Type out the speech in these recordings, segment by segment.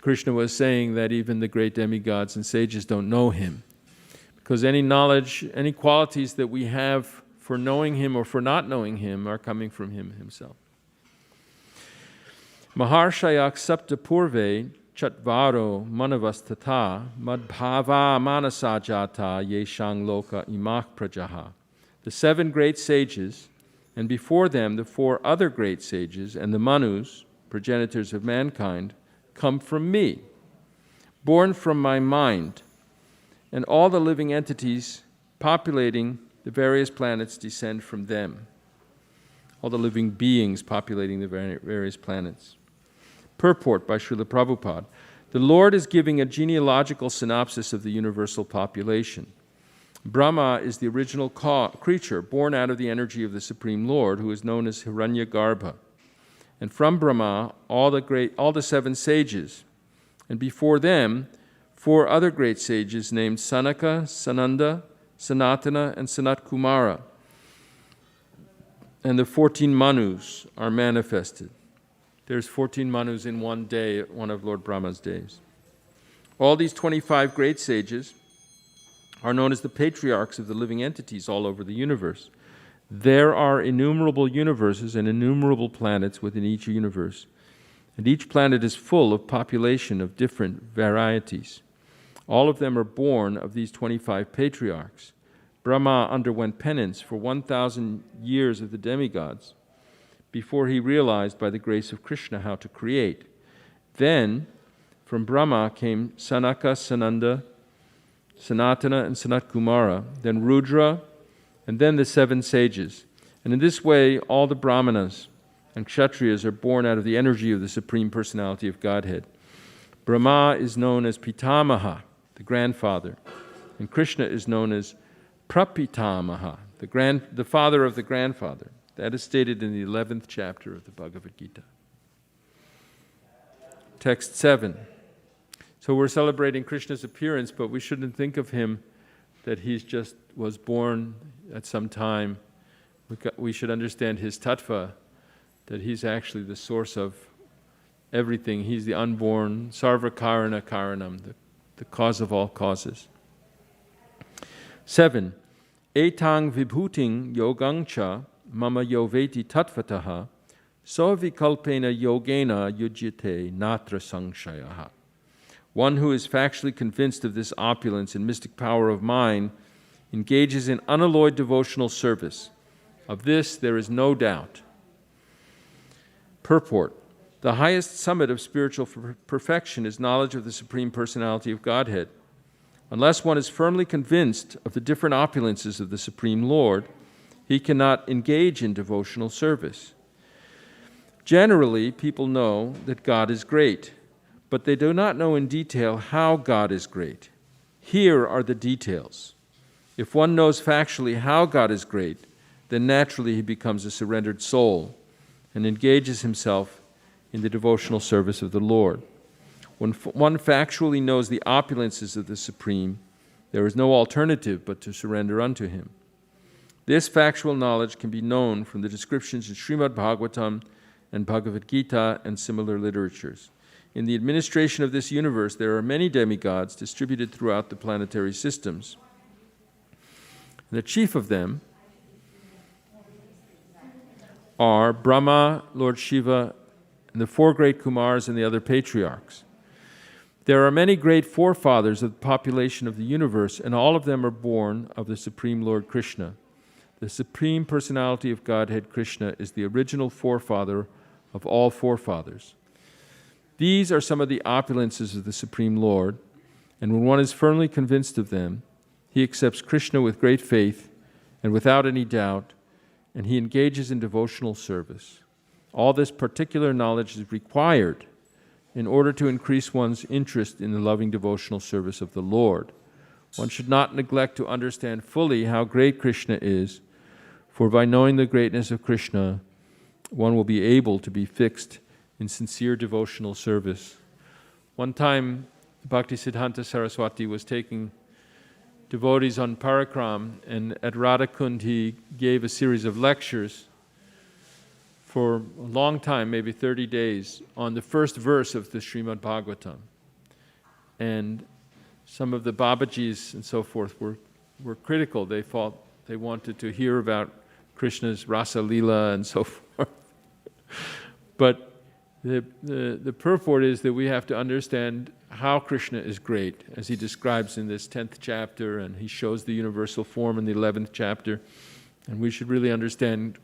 Krishna was saying that even the great demigods and sages don't know him. Because any knowledge, any qualities that we have for knowing him or for not knowing him are coming from him himself. Maharshayak saptapurve chatvaro manavastata madbhava manasajata yeshang loka imak prajaha. The 7 great sages, and before them the 4 other great sages, and the Manus, progenitors of mankind, come from me, born from my mind, and all the living entities populating the various planets descend from them. All the living beings populating the various planets. Purport by Srila Prabhupada. The Lord is giving a genealogical synopsis of the universal population. Brahma is the original creature born out of the energy of the Supreme Lord, who is known as Hiranyagarbha. And from Brahma, all the 7 sages, and before them, 4 other great sages named Sanaka, Sananda, Sanatana, and Sanat Kumara. And the 14 Manus are manifested. There's 14 Manus in one day, one of Lord Brahma's days. All these 25 great sages are known as the patriarchs of the living entities all over the universe. There are innumerable universes and innumerable planets within each universe, and each planet is full of population of different varieties. All of them are born of these 25 patriarchs. Brahma underwent penance for 1,000 years of the demigods before he realized by the grace of Krishna how to create. Then, from Brahma came Sanaka, Sananda, Sanatana, and Sanat Kumara, then Rudra, and then the 7 sages. And in this way, all the Brahmanas and Kshatriyas are born out of the energy of the Supreme Personality of Godhead. Brahma is known as Pitamaha, the grandfather, and Krishna is known as Prapitamaha, the father of the grandfather. That is stated in the 11th chapter of the Bhagavad-gita. Text 7. So we're celebrating Krishna's appearance, but we shouldn't think of him that he just was born at some time. We should understand his tattva, that he's actually the source of everything. He's the unborn, sarva karana karanam, the cause of all causes. 7. Etang vibhuting yogangcha mama yoveti tattvataha so vikalpena yogena yujyate natra sangshayaha. One who is factually convinced of this opulence and mystic power of mine engages in unalloyed devotional service. Of this there is no doubt. Purport. The highest summit of spiritual perfection is knowledge of the Supreme Personality of Godhead. Unless one is firmly convinced of the different opulences of the Supreme Lord, he cannot engage in devotional service. Generally, people know that God is great, but they do not know in detail how God is great. Here are the details. If one knows factually how God is great, then naturally he becomes a surrendered soul and engages himself in the devotional service of the Lord. When one factually knows the opulences of the Supreme, there is no alternative but to surrender unto him. This factual knowledge can be known from the descriptions in Srimad Bhagavatam and Bhagavad-gita and similar literatures. In the administration of this universe, there are many demigods distributed throughout the planetary systems. The chief of them are Brahma, Lord Shiva, and the 4 great Kumars and the other patriarchs. There are many great forefathers of the population of the universe, and all of them are born of the Supreme Lord Krishna. The Supreme Personality of Godhead, Krishna, is the original forefather of all forefathers. These are some of the opulences of the Supreme Lord, and when one is firmly convinced of them, he accepts Krishna with great faith and without any doubt, and he engages in devotional service. All this particular knowledge is required in order to increase one's interest in the loving devotional service of the Lord. One should not neglect to understand fully how great Krishna is, for by knowing the greatness of Krishna, one will be able to be fixed in sincere devotional service. One time, Bhaktisiddhanta Saraswati was taking devotees on Parakram, and at Radhakund he gave a series of lectures for a long time, maybe 30 days, on the first verse of the Srimad Bhagavatam. And some of the Babajis and so forth were critical. They thought they wanted to hear about Krishna's Rasa Leela and so forth. But the purport is that we have to understand how Krishna is great, as he describes in this 10th chapter, and he shows the universal form in the 11th chapter. And we should really understand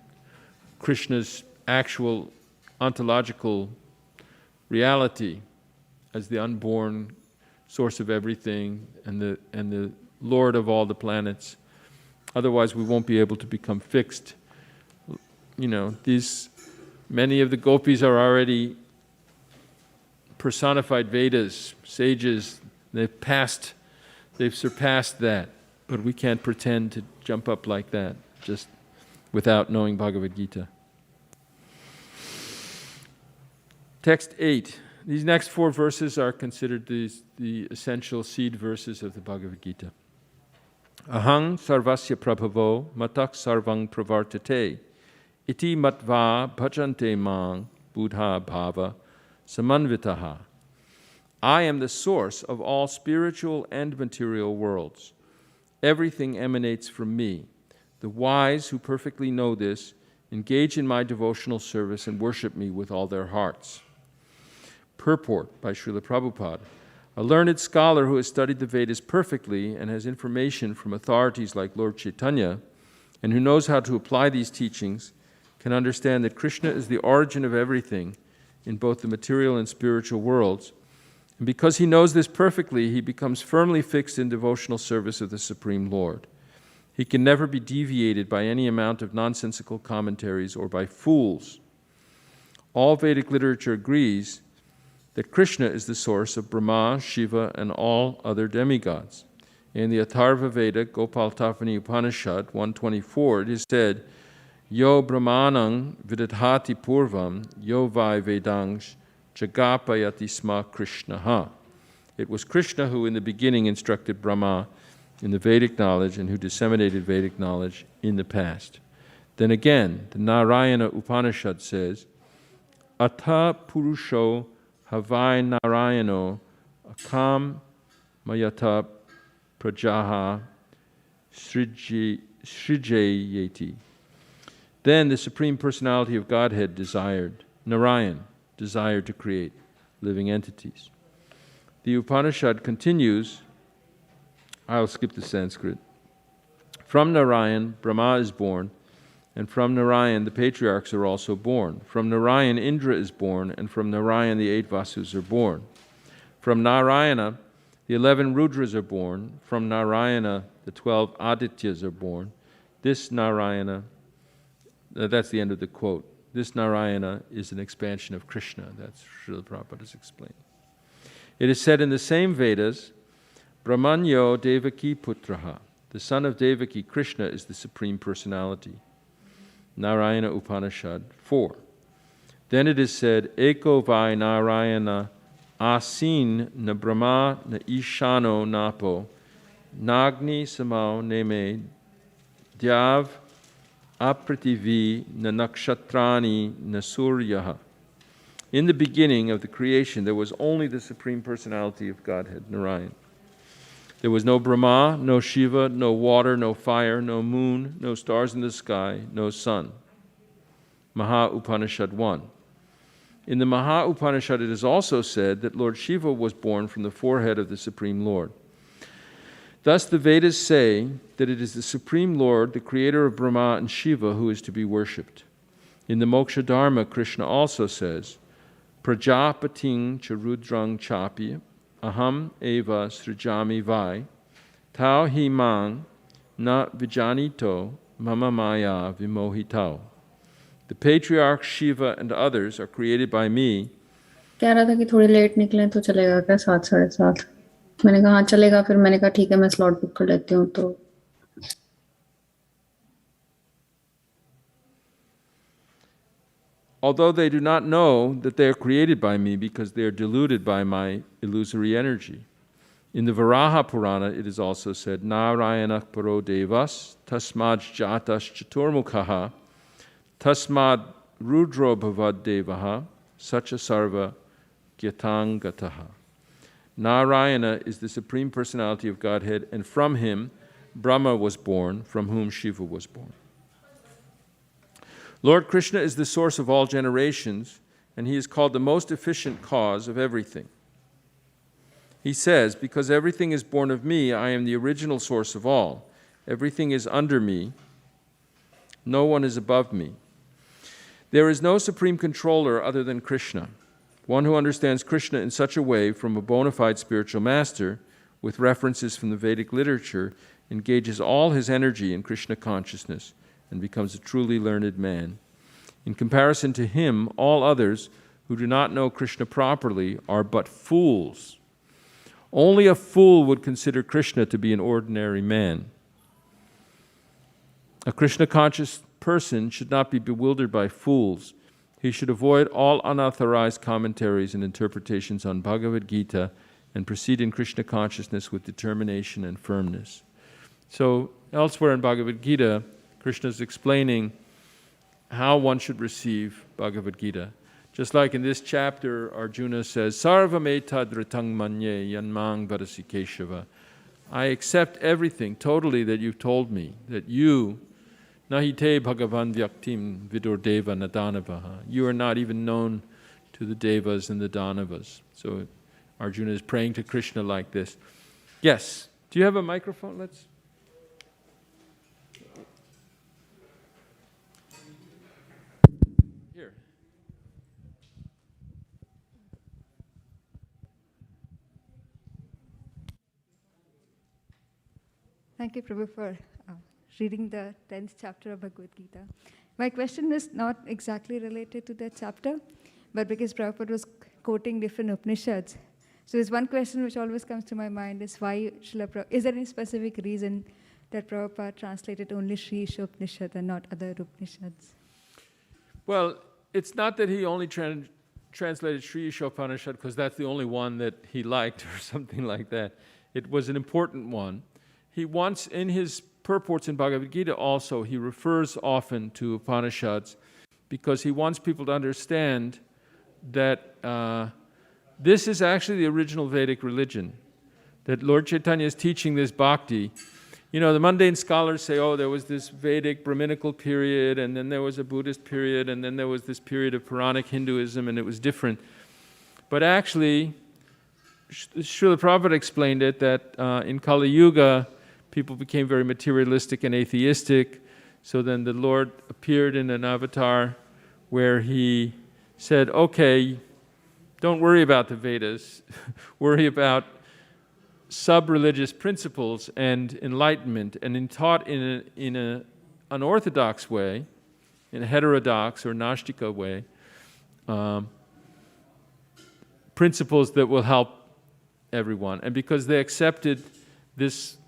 Krishna's actual ontological reality as the unborn source of everything and the Lord of all the planets. Otherwise, we won't be able to become fixed. You know, many of the gopis are already personified Vedas, sages. They've surpassed that. But we can't pretend to jump up like that, just without knowing Bhagavad-gita. Text 8. These next 4 verses are considered the essential seed verses of the Bhagavad-gita. Ahang sarvasya prabhavo matak sarvang pravartate iti matva bhajante mang buddha bhava samanvitaha. I am the source of all spiritual and material worlds. Everything emanates from me. The wise who perfectly know this engage in my devotional service and worship me with all their hearts. Purport by Srila Prabhupada. A learned scholar who has studied the Vedas perfectly and has information from authorities like Lord Chaitanya, and who knows how to apply these teachings, can understand that Krishna is the origin of everything in both the material and spiritual worlds. And because he knows this perfectly, he becomes firmly fixed in devotional service of the Supreme Lord. He can never be deviated by any amount of nonsensical commentaries or by fools. All Vedic literature agrees that Krishna is the source of Brahma, Shiva, and all other demigods. In the Atharva Veda, Gopaltapani Upanishad 124, it is said, Yo Brahmanang vidadhati purvam, yo vai vedangsh jagapayati sma Krishnaha. It was Krishna who in the beginning instructed Brahma in the Vedic knowledge and who disseminated Vedic knowledge in the past. Then again, the Narayana Upanishad says, Atha Purusho Havai Narayano Akam Mayata Prajaha Srijayeti. Then the Supreme Personality of Godhead Narayan desired to create living entities. The Upanishad continues, I'll skip the Sanskrit. From Narayan, Brahma is born, and from Narayan the patriarchs are also born. From Narayan, Indra is born, and from Narayan the 8 Vasus are born. From Narayana, the 11 Rudras are born. From Narayana, the 12 Adityas are born. This Narayana, that's the end of the quote. This Narayana is an expansion of Krishna. That's Srila Prabhupada's explained. It is said in the same Vedas, Brahmanyo Devaki Putraha. The son of Devaki, Krishna, is the Supreme Personality. Narayana Upanishad 4. Then it is said, Eko vai Narayana asin na Brahma na Ishano napo nagni samao neme dyav apritivi na nakshatrani na suryaha. In the beginning of the creation, there was only the Supreme Personality of Godhead, Narayan. There was no Brahma, no Shiva, no water, no fire, no moon, no stars in the sky, no sun. Maha Upanishad 1. In the Maha Upanishad, it is also said that Lord Shiva was born from the forehead of the Supreme Lord. Thus, the Vedas say that it is the Supreme Lord, the creator of Brahma and Shiva, who is to be worshipped. In the Moksha Dharma, Krishna also says, Prajapating charudrang chapi aham eva srijami vai tau himang na vijanito mama maya vimohitao. The patriarch Shiva and others are created by me. कह रहा था कि थोड़ी late निकलें तो चलेगा क्या 7 साढ़े 7? मैंने कहा हाँ चलेगा, फिर मैंने कहा ठीक है मैं स्लॉट बुक कर लेती हूँ तो Although they do not know that they are created by me because they are deluded by my illusory energy. In the Varaha Purana, it is also said, Narayanah paro devas tasmad jatas chaturmukhaha tasmad Rudro Bhavad Devaha Sacha Sarva Gyatangataha. Narayana is the Supreme Personality of Godhead, and from him Brahma was born, from whom Shiva was born. Lord Krishna is the source of all generations, and he is called the most efficient cause of everything. He says, because everything is born of me, I am the original source of all. Everything is under me. No one is above me. There is no supreme controller other than Krishna. One who understands Krishna in such a way from a bona fide spiritual master, with references from the Vedic literature, engages all his energy in Krishna consciousness and becomes a truly learned man. In comparison to him, all others who do not know Krishna properly are but fools. Only a fool would consider Krishna to be an ordinary man. A Krishna-conscious person should not be bewildered by fools. He should avoid all unauthorized commentaries and interpretations on Bhagavad-gita and proceed in Krishna consciousness with determination and firmness. So elsewhere in Bhagavad-gita, Krishna is explaining how one should receive Bhagavad-gita. Just like in this chapter, Arjuna says, Sarvam etadritang manye yanmang vadasi keshava. I accept everything totally that you've told me, that you, Nahite Bhagavan Vyaktim Vidur Deva Nadanavaha. You are not even known to the Devas and the Danavas. So Arjuna is praying to Krishna like this. Yes. Do you have a microphone? Let's. Here. Thank you, Prabhu, for reading the 10th chapter of Bhagavad-gita. My question is not exactly related to that chapter, but because Prabhupada was quoting different Upanishads. So there's one question which always comes to my mind is why is there any specific reason that Prabhupada translated only Sri Isha Upanishad and not other Upanishads? Well, it's not that he only translated Sri Isha Upanishad because that's the only one that he liked or something like that. It was an important one. He wants, in his purports in Bhagavad-gita also, he refers often to Upanishads because he wants people to understand that this is actually the original Vedic religion, that Lord Chaitanya is teaching this bhakti. You know, the mundane scholars say, oh, there was this Vedic Brahminical period, and then there was a Buddhist period, and then there was this period of Puranic Hinduism, and it was different. But actually, Srila Prabhupada explained it, that in Kali Yuga, people became very materialistic and atheistic. So then the Lord appeared in an avatar where he said, okay, don't worry about the Vedas, worry about sub-religious principles and enlightenment, and taught in an unorthodox way, in a heterodox or Gnostica way, principles that will help everyone. And because they accepted this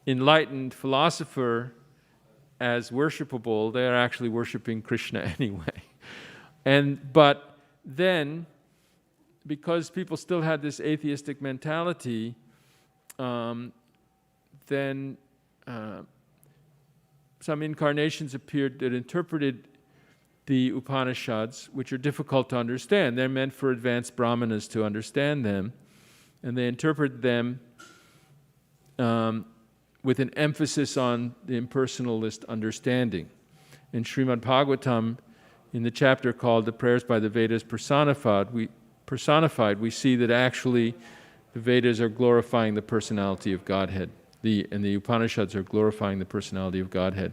enlightened philosopher as worshipable, they are actually worshiping Krishna anyway. But then, because people still had this atheistic mentality, then some incarnations appeared that interpreted the Upanishads, which are difficult to understand. They're meant for advanced brahmanas to understand them, and they interpret them with an emphasis on the impersonalist understanding. In Srimad Bhagavatam, in the chapter called The Prayers by the Vedas Personified, we see that actually the Vedas are glorifying the personality of Godhead, and the Upanishads are glorifying the personality of Godhead.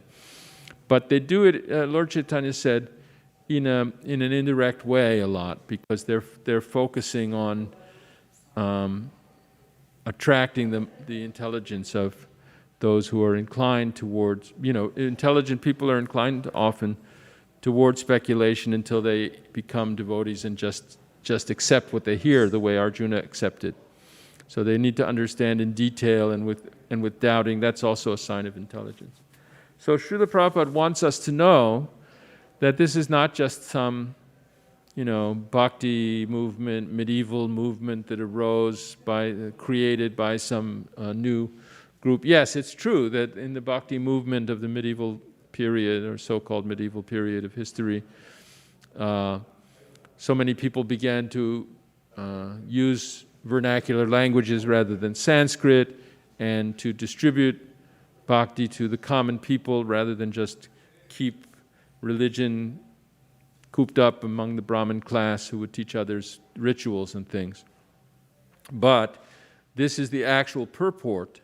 But they do it, Lord Chaitanya said, in an indirect way a lot, because they're focusing on attracting the intelligence of those who are inclined towards, intelligent people are inclined often towards speculation until they become devotees and just accept what they hear the way Arjuna accepted. So they need to understand in detail, and with doubting, that's also a sign of intelligence. So Srila Prabhupada wants us to know that this is not just some, bhakti movement, medieval movement that arose created by some new group. Yes, it's true that in the bhakti movement of the medieval period, or so-called medieval period of history, so many people began to use vernacular languages rather than Sanskrit, and to distribute bhakti to the common people rather than just keep religion cooped up among the Brahmin class who would teach others rituals and things. But this is the actual purport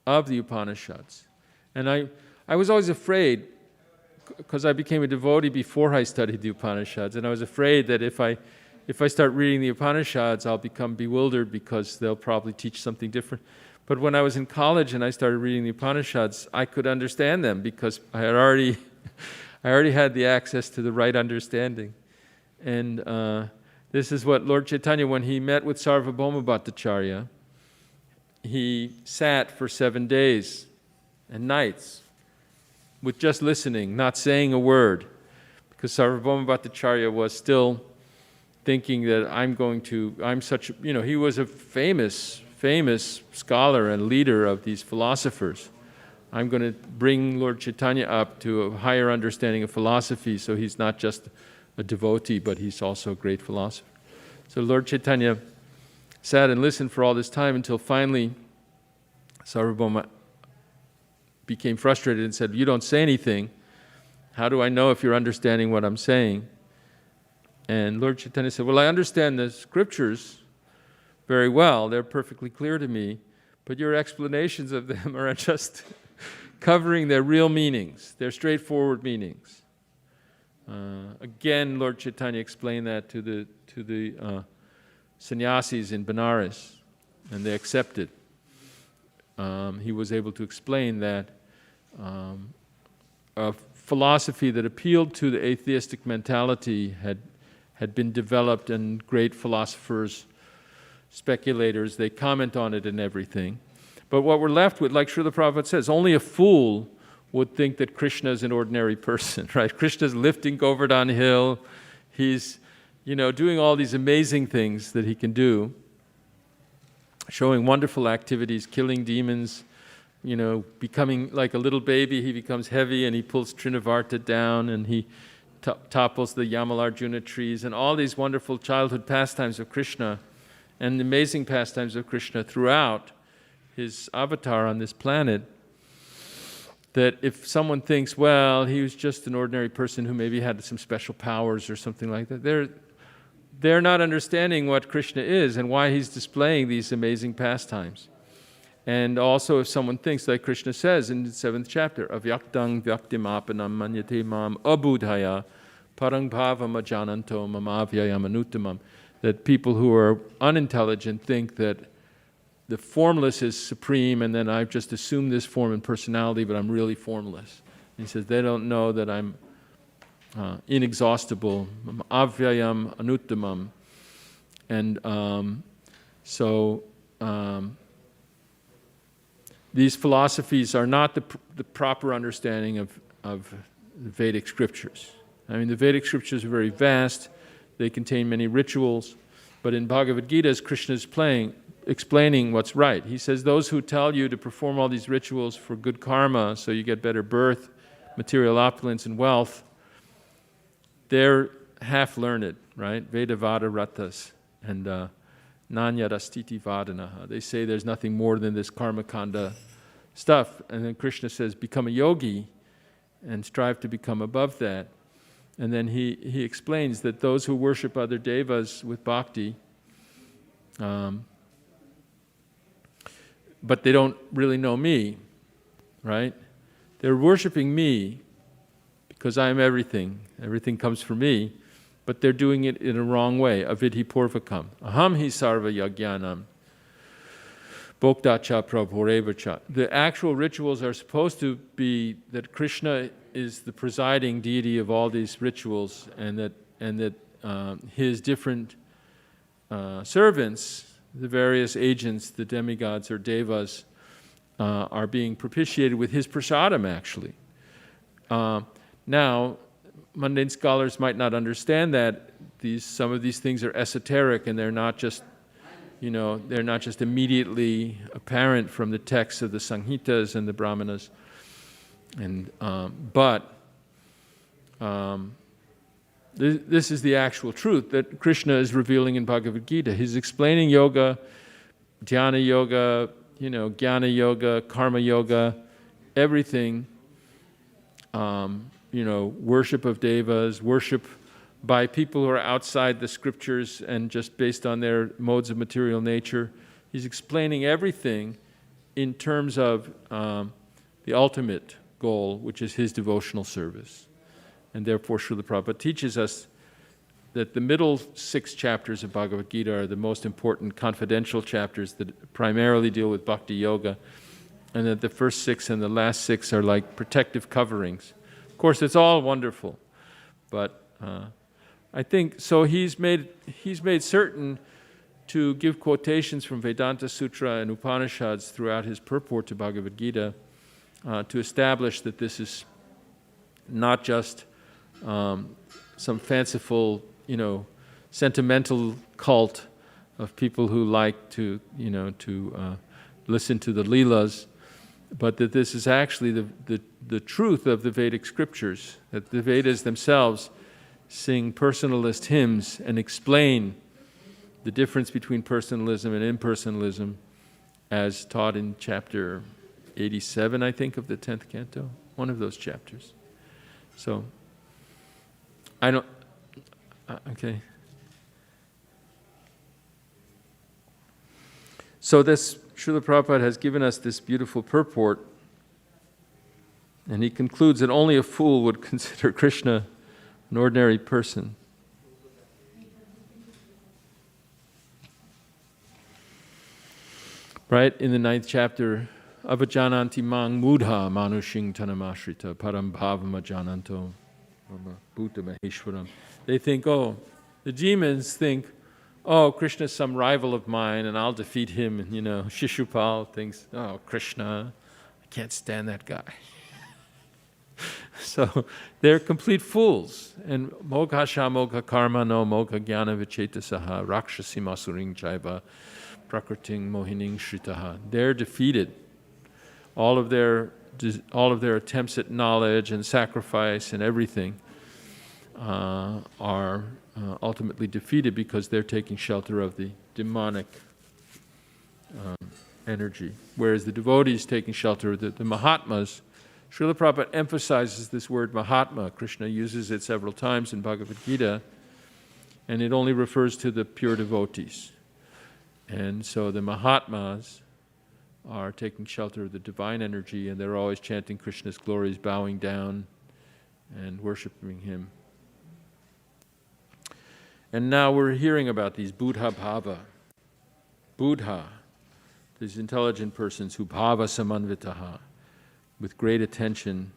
of the Upanishads. And I was always afraid, because I became a devotee before I studied the Upanishads, and I was afraid that if I start reading the Upanishads, I'll become bewildered because they'll probably teach something different. But when I was in college and I started reading the Upanishads, I could understand them because I already had the access to the right understanding. And this is what Lord Chaitanya, when he met with Sarvabhauma Bhattacharya, he sat for 7 days and nights with just listening, not saying a word, because Sarvabhauma Bhattacharya was still thinking that he was a famous scholar and leader of these philosophers. I'm going to bring Lord Chaitanya up to a higher understanding of philosophy, so he's not just a devotee, but he's also a great philosopher. So Lord Chaitanya sat and listened for all this time until finally Sarvabhauma became frustrated and said, "You don't say anything. How do I know if you're understanding what I'm saying?" And Lord Chaitanya said, "Well, I understand the scriptures very well. They're perfectly clear to me, but your explanations of them are just covering their real meanings, their straightforward meanings." Again, Lord Chaitanya explained that to the sannyasis in Benares, and they accepted. He was able to explain that a philosophy that appealed to the atheistic mentality had been developed, and great philosophers, speculators, they comment on it and everything. But what we're left with, like Srila Prabhupada says, only a fool would think that Krishna is an ordinary person, right? Krishna's lifting Govardhan Hill. He's, doing all these amazing things that he can do, showing wonderful activities, killing demons, becoming like a little baby. He becomes heavy and he pulls Trinavarta down, and he topples the Yamalarjuna trees, and all these wonderful childhood pastimes of Krishna and amazing pastimes of Krishna throughout his avatar on this planet, that if someone thinks, well, he was just an ordinary person who maybe had some special powers or something like that, they're not understanding what Krishna is and why he's displaying these amazing pastimes. And also if someone thinks, like Krishna says in the 7th chapter, avyaktang vyaktimapanam manyate mam abudhaya parang bhavam ajananto mamavyayam anuttamam, that people who are unintelligent think that the formless is supreme, and then I've just assumed this form and personality, but I'm really formless. And he says they don't know that I'm inexhaustible, avyayam anuttamam. And these philosophies are not the proper understanding of the Vedic scriptures. I mean, the Vedic scriptures are very vast. They contain many rituals. But in Bhagavad-gita, as Krishna is explaining what's right, he says those who tell you to perform all these rituals for good karma, so you get better birth, material opulence, and wealth, they're half-learned, right? Vedavada ratas and nanyadastiti vadanaha. They say there's nothing more than this karma kanda stuff. And then Krishna says, become a yogi and strive to become above that. And then he explains that those who worship other devas with bhakti, but they don't really know me, right? They're worshiping me because I am everything. Everything comes from me, but they're doing it in a wrong way. Avidhi purvakam. Aham hi sarva yagyanam. Bhoktacha prabhurevacha. The actual rituals are supposed to be that Krishna is the presiding deity of all these rituals, and that his different servants, the various agents, the demigods or devas, are being propitiated with his prasadam, actually. Now, mundane scholars might not understand that some of these things are esoteric, and they're not just immediately apparent from the texts of the Samhitas and the Brahmanas. And This is the actual truth that Krishna is revealing in Bhagavad-gita. He's explaining yoga, dhyana yoga, jnana yoga, karma yoga, everything, worship of devas, worship by people who are outside the scriptures and just based on their modes of material nature. He's explaining everything in terms of the ultimate goal, which is his devotional service. And therefore, Srila Prabhupada teaches us that the middle 6 chapters of Bhagavad-gita are the most important confidential chapters that primarily deal with bhakti yoga, and that the first 6 and the last 6 are like protective coverings. Of course, it's all wonderful, but I think so. He's made certain to give quotations from Vedanta Sutra and Upanishads throughout his purport to Bhagavad-gita to establish that this is not just some fanciful, sentimental cult of people who like to listen to the Leelas, but that this is actually the truth of the Vedic scriptures, that the Vedas themselves sing personalist hymns and explain the difference between personalism and impersonalism as taught in chapter 87, I think, of the 10th canto, one of those chapters. So, okay. So this, Srila Prabhupada has given us this beautiful purport, and he concludes that only a fool would consider Krishna an ordinary person. Right, in the 9th chapter, Avajananti mang mudha manushing tanamashrita param bhavam ajananto bhuta maheshwaram. They think, the demons think, Krishna's some rival of mine and I'll defeat him. And, Shishupal thinks, Krishna, I can't stand that guy. So they're complete fools. And moghasha mogha karma no mogha jnana vichetasaha rakshasi masuring chaiva prakriting mohining shritaha. They're defeated. All of their attempts at knowledge and sacrifice and everything are ultimately defeated because they're taking shelter of the demonic energy. Whereas the devotees taking shelter of the Mahatmas, Srila Prabhupada emphasizes this word Mahatma. Krishna uses it several times in Bhagavad-gita, and it only refers to the pure devotees. And so the Mahatmas are taking shelter of the divine energy, and they're always chanting Krishna's glories, bowing down and worshiping him. And now we're hearing about these Buddha Bhava. Buddha, these intelligent persons who Bhava Samanvitaha, with great attention,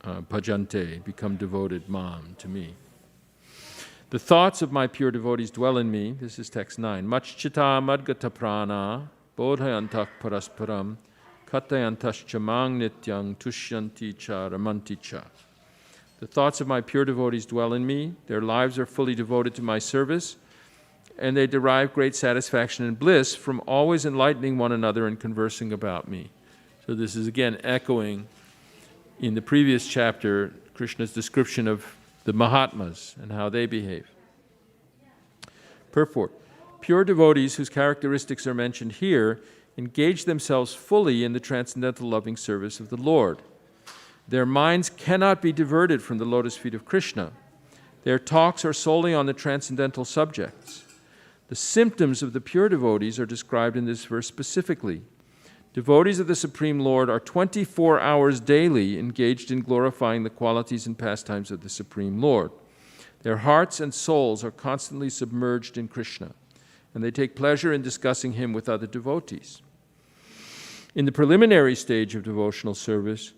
bhajante, become devoted, mam, to me. The thoughts of my pure devotees dwell in me. This is text 9. Machchita madgata prana bodhayantak parasparam katayantascha mang nityang tushyanti cha ramanti cha. The thoughts of my pure devotees dwell in me. Their lives are fully devoted to my service, and they derive great satisfaction and bliss from always enlightening one another and conversing about me. So this is again echoing in the previous chapter Krishna's description of the Mahatmas and how they behave. Purport. Pure devotees whose characteristics are mentioned here engage themselves fully in the transcendental loving service of the Lord. Their minds cannot be diverted from the lotus feet of Krishna. Their talks are solely on the transcendental subjects. The symptoms of the pure devotees are described in this verse specifically. Devotees of the Supreme Lord are 24 hours daily engaged in glorifying the qualities and pastimes of the Supreme Lord. Their hearts and souls are constantly submerged in Krishna, and they take pleasure in discussing him with other devotees. In the preliminary stage of devotional service,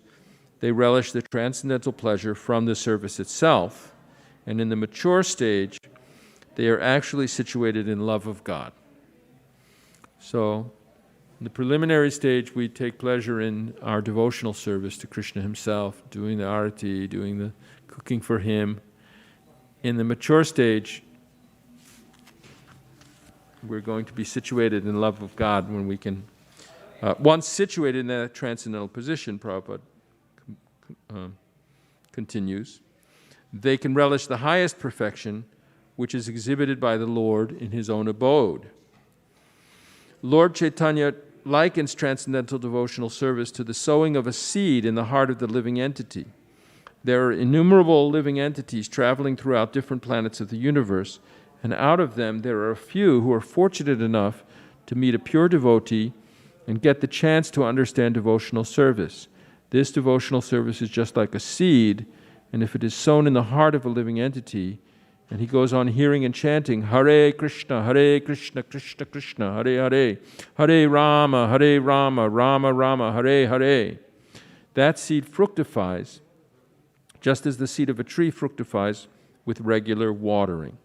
they relish the transcendental pleasure from the service itself, and in the mature stage, they are actually situated in love of God. So, in the preliminary stage, we take pleasure in our devotional service to Krishna himself, doing the arati, doing the cooking for him. In the mature stage, we're going to be situated in love of God when we can, once situated in that transcendental position, Prabhupada continues, they can relish the highest perfection, which is exhibited by the Lord in his own abode. Lord Chaitanya likens transcendental devotional service to the sowing of a seed in the heart of the living entity. There are innumerable living entities traveling throughout different planets of the universe, and out of them there are a few who are fortunate enough to meet a pure devotee and get the chance to understand devotional service. This devotional service is just like a seed, and if it is sown in the heart of a living entity, and he goes on hearing and chanting, Hare Krishna, Krishna Krishna, Hare Hare, Hare Rama, Rama Rama, Hare Hare. That seed fructifies, just as the seed of a tree fructifies with regular watering.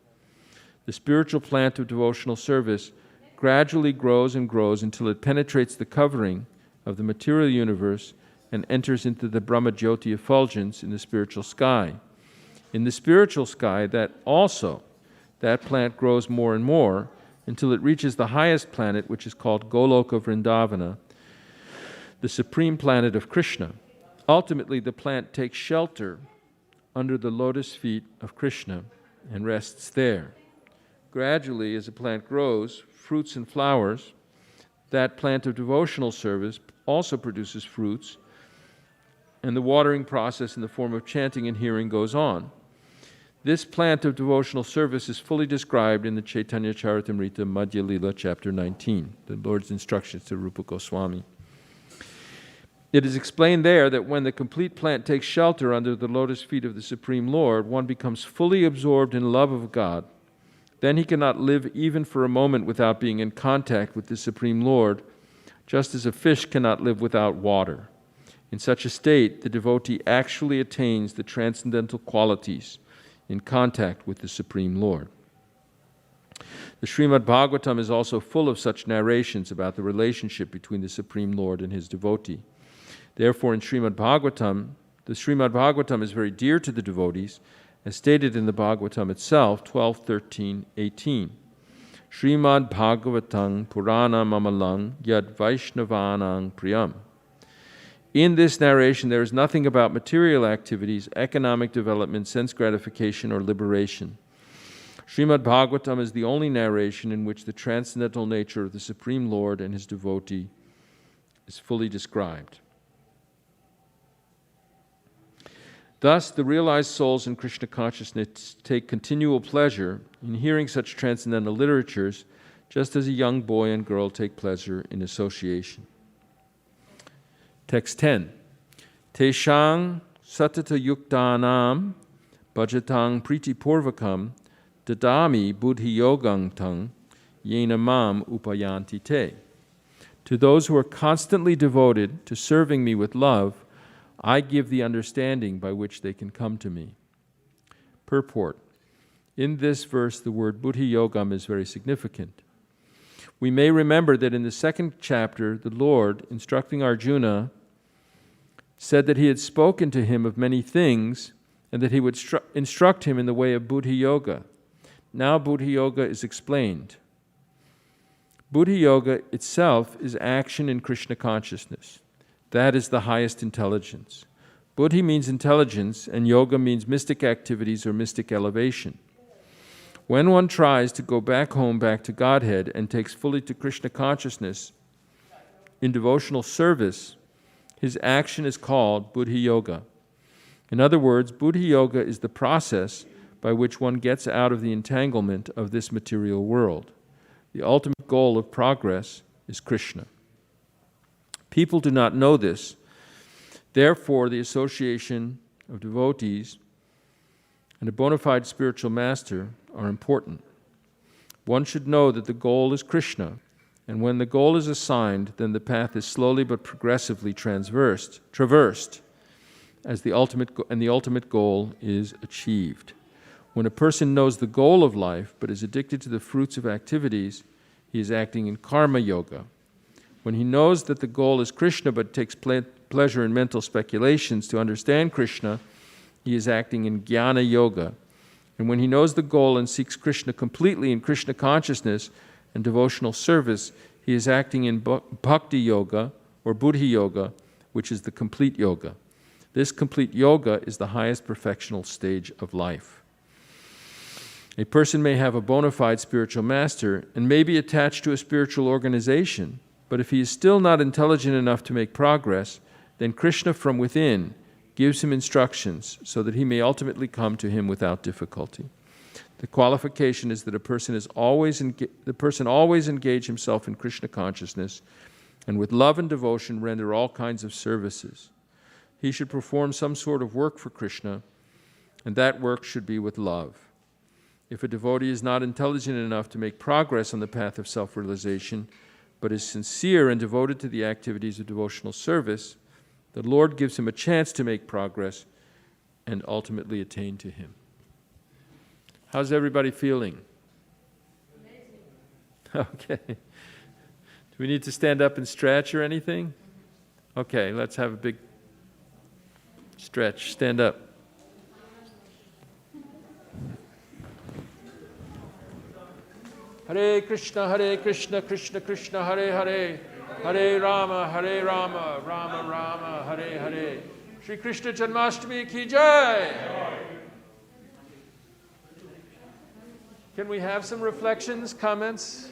The spiritual plant of devotional service gradually grows and grows until it penetrates the covering of the material universe and enters into the Brahma-jyoti effulgence in the spiritual sky. In the spiritual sky, that plant grows more and more until it reaches the highest planet, which is called Goloka Vrindavana, the supreme planet of Krishna. Ultimately, the plant takes shelter under the lotus feet of Krishna and rests there. Gradually, as the plant grows, fruits and flowers, that plant of devotional service also produces fruits, and the watering process in the form of chanting and hearing goes on. This plant of devotional service is fully described in the Chaitanya Charitamrita Madhya Lila, chapter 19, the Lord's instructions to Rupa Goswami. It is explained there that when the complete plant takes shelter under the lotus feet of the Supreme Lord, one becomes fully absorbed in love of God. Then he cannot live even for a moment without being in contact with the Supreme Lord, just as a fish cannot live without water. In such a state, the devotee actually attains the transcendental qualities in contact with the Supreme Lord. The Srimad Bhagavatam is also full of such narrations about the relationship between the Supreme Lord and his devotee. Therefore, in Srimad Bhagavatam, the Srimad Bhagavatam is very dear to the devotees, as stated in the Bhagavatam itself, 12:13-18. Srimad Bhagavatam Purana Mamalang Yad Vaishnavanang Priyam. In this narration, there is nothing about material activities, economic development, sense gratification, or liberation. Srimad Bhagavatam is the only narration in which the transcendental nature of the Supreme Lord and his devotee is fully described. Thus, the realized souls in Krishna consciousness take continual pleasure in hearing such transcendental literatures, just as a young boy and girl take pleasure in association. Text 10. Teshang satata yuktanam bhajatang priti purvakam dadami buddhi yogang tang yena mam upayanti te. To those who are constantly devoted to serving me with love, I give the understanding by which they can come to me. Purport. In this verse, the word buddhi yogam is very significant. We may remember that in the second chapter, the Lord, instructing Arjuna, said that he had spoken to him of many things and that he would instruct him in the way of buddhi yoga. Now buddhi yoga is explained. Buddhi yoga itself is action in Krishna consciousness. That is the highest intelligence. Buddhi means intelligence, and yoga means mystic activities or mystic elevation. When one tries to go back home, back to Godhead, and takes fully to Krishna consciousness in devotional service, his action is called buddhi yoga. In other words, buddhi yoga is the process by which one gets out of the entanglement of this material world. The ultimate goal of progress is Krishna. People do not know this. Therefore, the association of devotees and a bona fide spiritual master are important. One should know that the goal is Krishna, and when the goal is assigned, then the path is slowly but progressively traversed, as the ultimate goal is achieved. When a person knows the goal of life but is addicted to the fruits of activities, he is acting in karma yoga. When he knows that the goal is Krishna but takes pleasure in mental speculations to understand Krishna, he is acting in jnana yoga. And when he knows the goal and seeks Krishna completely in Krishna consciousness and devotional service, he is acting in bhakti yoga or buddhi yoga, which is the complete yoga. This complete yoga is the highest perfectional stage of life. A person may have a bona fide spiritual master and may be attached to a spiritual organization, but if he is still not intelligent enough to make progress, then Krishna from within gives him instructions so that he may ultimately come to him without difficulty. The qualification is that the person always engage himself in Krishna consciousness and with love and devotion render all kinds of services. He should perform some sort of work for Krishna, and that work should be with love. If a devotee is not intelligent enough to make progress on the path of self-realization, but is sincere and devoted to the activities of devotional service, the Lord gives him a chance to make progress and ultimately attain to him. How's everybody feeling? Amazing. Okay. Do we need to stand up and stretch or anything? Okay, let's have a big stretch. Stand up. Hare Krishna, Krishna Krishna, Hare Hare, Hare Rama, Rama Rama, Hare Hare. Shri Krishna Janmashtami ki jai. Can we have some reflections, comments?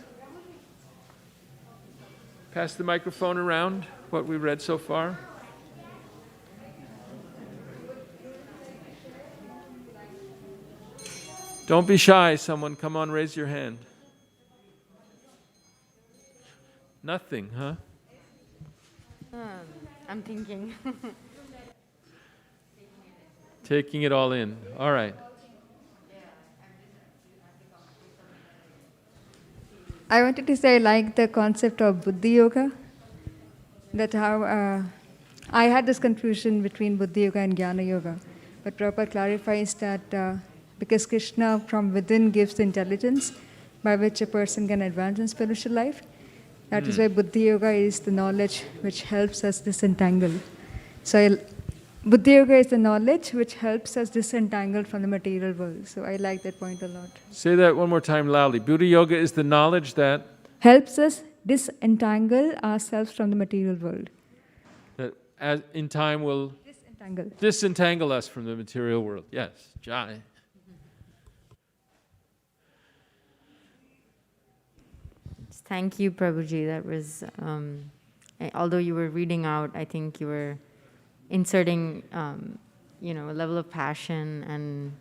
Pass the microphone around, what we read so far. Don't be shy, someone. Come on, raise your hand. Nothing, huh? I'm thinking. Taking it all in. All right. I wanted to say I like the concept of Buddhi Yoga. That how I had this confusion between Buddhi Yoga and Jnana Yoga. But Prabhupada clarifies that because Krishna from within gives the intelligence by which a person can advance in spiritual life, that is why Buddhi Yoga is the knowledge which helps us disentangle. So Buddhi Yoga is the knowledge which helps us disentangle from the material world. So I like that point a lot. Say that one more time loudly. Buddhi Yoga is the knowledge that Helps us disentangle ourselves from the material world. in time will disentangle us from the material world. Yes, Jai. Thank you, Prabhuji. That was, although you were reading out, I think you were inserting, a level of passion and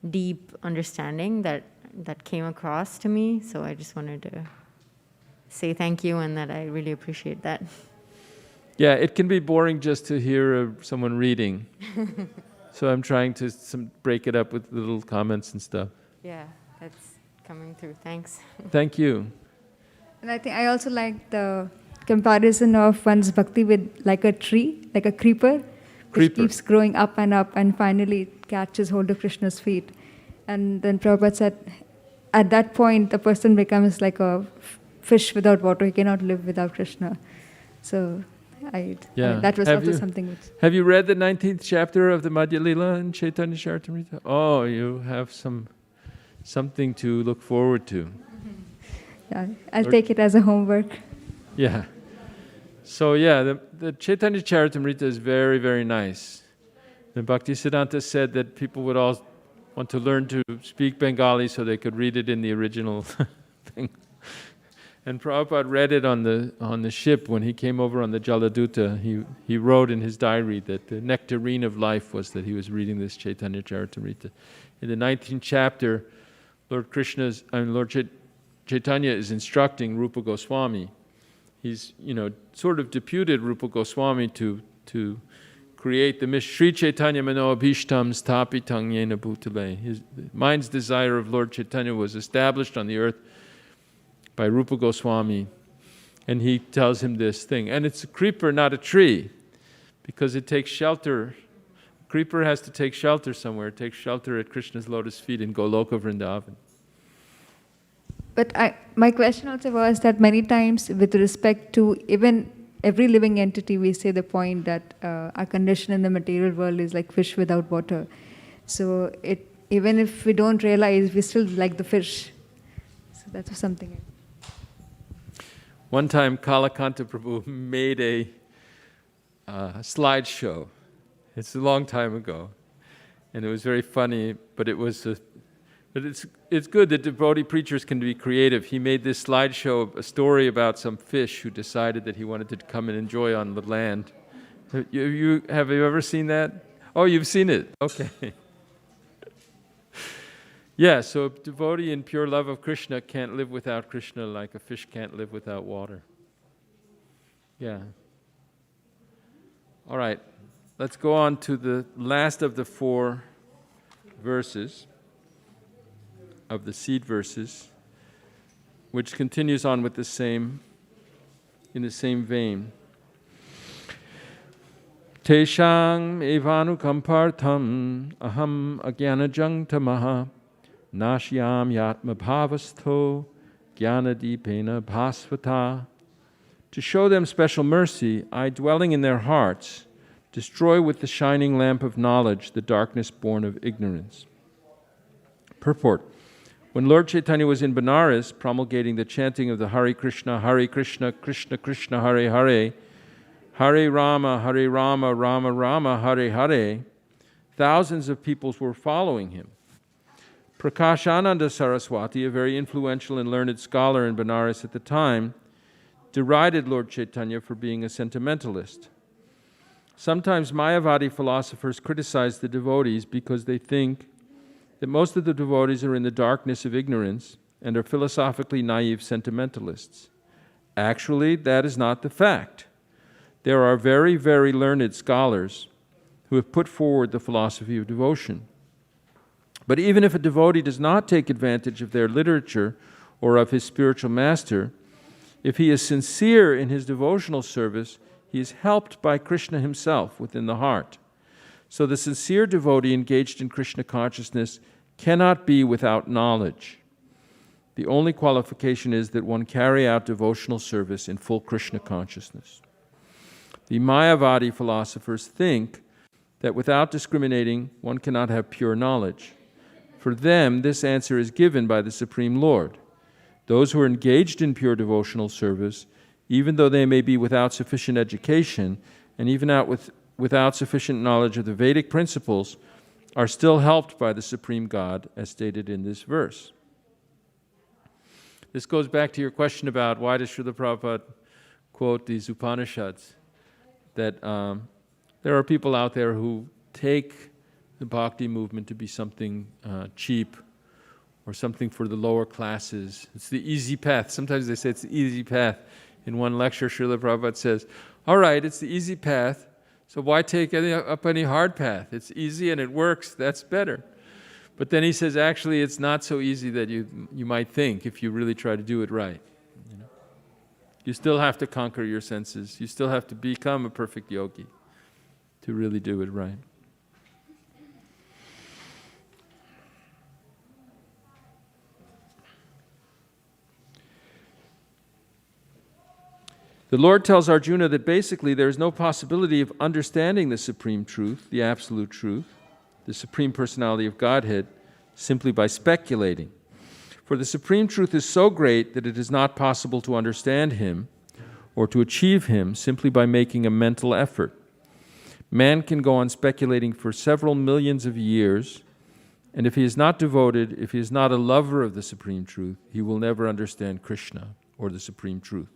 deep understanding that came across to me. So I just wanted to say thank you and that I really appreciate that. Yeah, it can be boring just to hear someone reading. So I'm trying to break it up with little comments and stuff. Yeah, that's coming through. Thanks. Thank you. And I think I also like the comparison of one's bhakti with like a tree, like a creeper, which keeps growing up, and finally it catches hold of Krishna's feet. And then Prabhupada said, at that point, the person becomes like a fish without water. He cannot live without Krishna. So that was also something which... Have you read the 19th chapter of the Madhya Lila in Chaitanya Charitamrita? Oh, you have something to look forward to. Yeah, I'll take it as a homework. Yeah. So yeah, the Chaitanya Charitamrita is very, very nice. The Bhaktisiddhanta said that people would all want to learn to speak Bengali so they could read it in the original thing. And Prabhupada read it on the ship when he came over on the Jaladuta. He wrote in his diary that the nectarine of life was that he was reading this Chaitanya Charitamrita. In the 19th chapter, Lord Chaitanya is instructing Rupa Goswami. He's, sort of deputed Rupa Goswami to create the Sri Chaitanya Mano Abhishtam Stapitang Yena Bhutale. His mind's desire of Lord Chaitanya was established on the earth by Rupa Goswami. And he tells him this thing. And it's a creeper, not a tree, because it takes shelter. A creeper has to take shelter somewhere. It takes shelter at Krishna's lotus feet in Goloka Vrindavan. But my question also was that many times with respect to even every living entity, we say the point that our condition in the material world is like fish without water. So even if we don't realize, we still like the fish. So that was something. One time Kalakanta Prabhu made a slideshow. It's a long time ago. And it was very funny, but it's good that devotee preachers can be creative. He made this slideshow, a story about some fish who decided that he wanted to come and enjoy on the land. Have you ever seen that? Oh, you've seen it. Okay. Yeah, so a devotee in pure love of Krishna can't live without Krishna like a fish can't live without water. Yeah. All right. Let's go on to the last of the 4 verses, of the seed verses, which continues on with in the same vein. Teshang evanukampartham aham agyanajang tamaha nashyam yatma bhavastho jnanadipena bhasvata. To show them special mercy, I, dwelling in their hearts, destroy with the shining lamp of knowledge the darkness born of ignorance. Purport. When Lord Chaitanya was in Benares promulgating the chanting of the Hare Krishna, Krishna Krishna, Hare Hare, Hare Rama, Rama Rama, Hare Hare, thousands of people were following him. Prakashananda Saraswati, a very influential and learned scholar in Benares at the time, derided Lord Chaitanya for being a sentimentalist. Sometimes Mayavadi philosophers criticize the devotees because they think that most of the devotees are in the darkness of ignorance and are philosophically naive sentimentalists. Actually, that is not the fact. There are very, very learned scholars who have put forward the philosophy of devotion. But even if a devotee does not take advantage of their literature or of his spiritual master, if he is sincere in his devotional service, he is helped by Krishna himself within the heart. So the sincere devotee engaged in Krishna consciousness cannot be without knowledge. The only qualification is that one carry out devotional service in full Krishna consciousness. The Mayavadi philosophers think that without discriminating, one cannot have pure knowledge. For them, this answer is given by the Supreme Lord. Those who are engaged in pure devotional service, even though they may be without sufficient education and even without sufficient knowledge of the Vedic principles, are still helped by the Supreme God, as stated in this verse. This goes back to your question about why does Srila Prabhupada quote these Upanishads, that there are people out there who take the bhakti movement to be something cheap or something for the lower classes. It's the easy path. Sometimes they say it's the easy path. In one lecture, Srila Prabhupada says, all right, it's the easy path, so why take up any hard path? It's easy and it works, that's better. But then he says, actually, it's not so easy that you might think if you really try to do it right. You still have to conquer your senses. You still have to become a perfect yogi to really do it right. The Lord tells Arjuna that basically there is no possibility of understanding the supreme truth, the absolute truth, the supreme personality of Godhead, simply by speculating. For the supreme truth is so great that it is not possible to understand him or to achieve him simply by making a mental effort. Man can go on speculating for several millions of years, and if he is not devoted, if he is not a lover of the supreme truth, he will never understand Krishna or the supreme truth.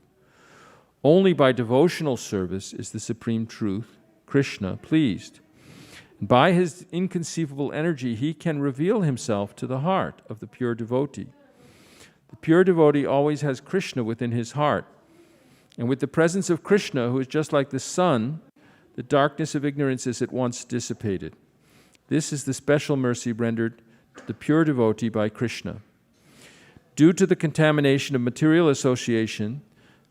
Only by devotional service is the supreme truth, Krishna, pleased. By his inconceivable energy, he can reveal himself to the heart of the pure devotee. The pure devotee always has Krishna within his heart. And with the presence of Krishna, who is just like the sun, the darkness of ignorance is at once dissipated. This is the special mercy rendered to the pure devotee by Krishna. Due to the contamination of material association,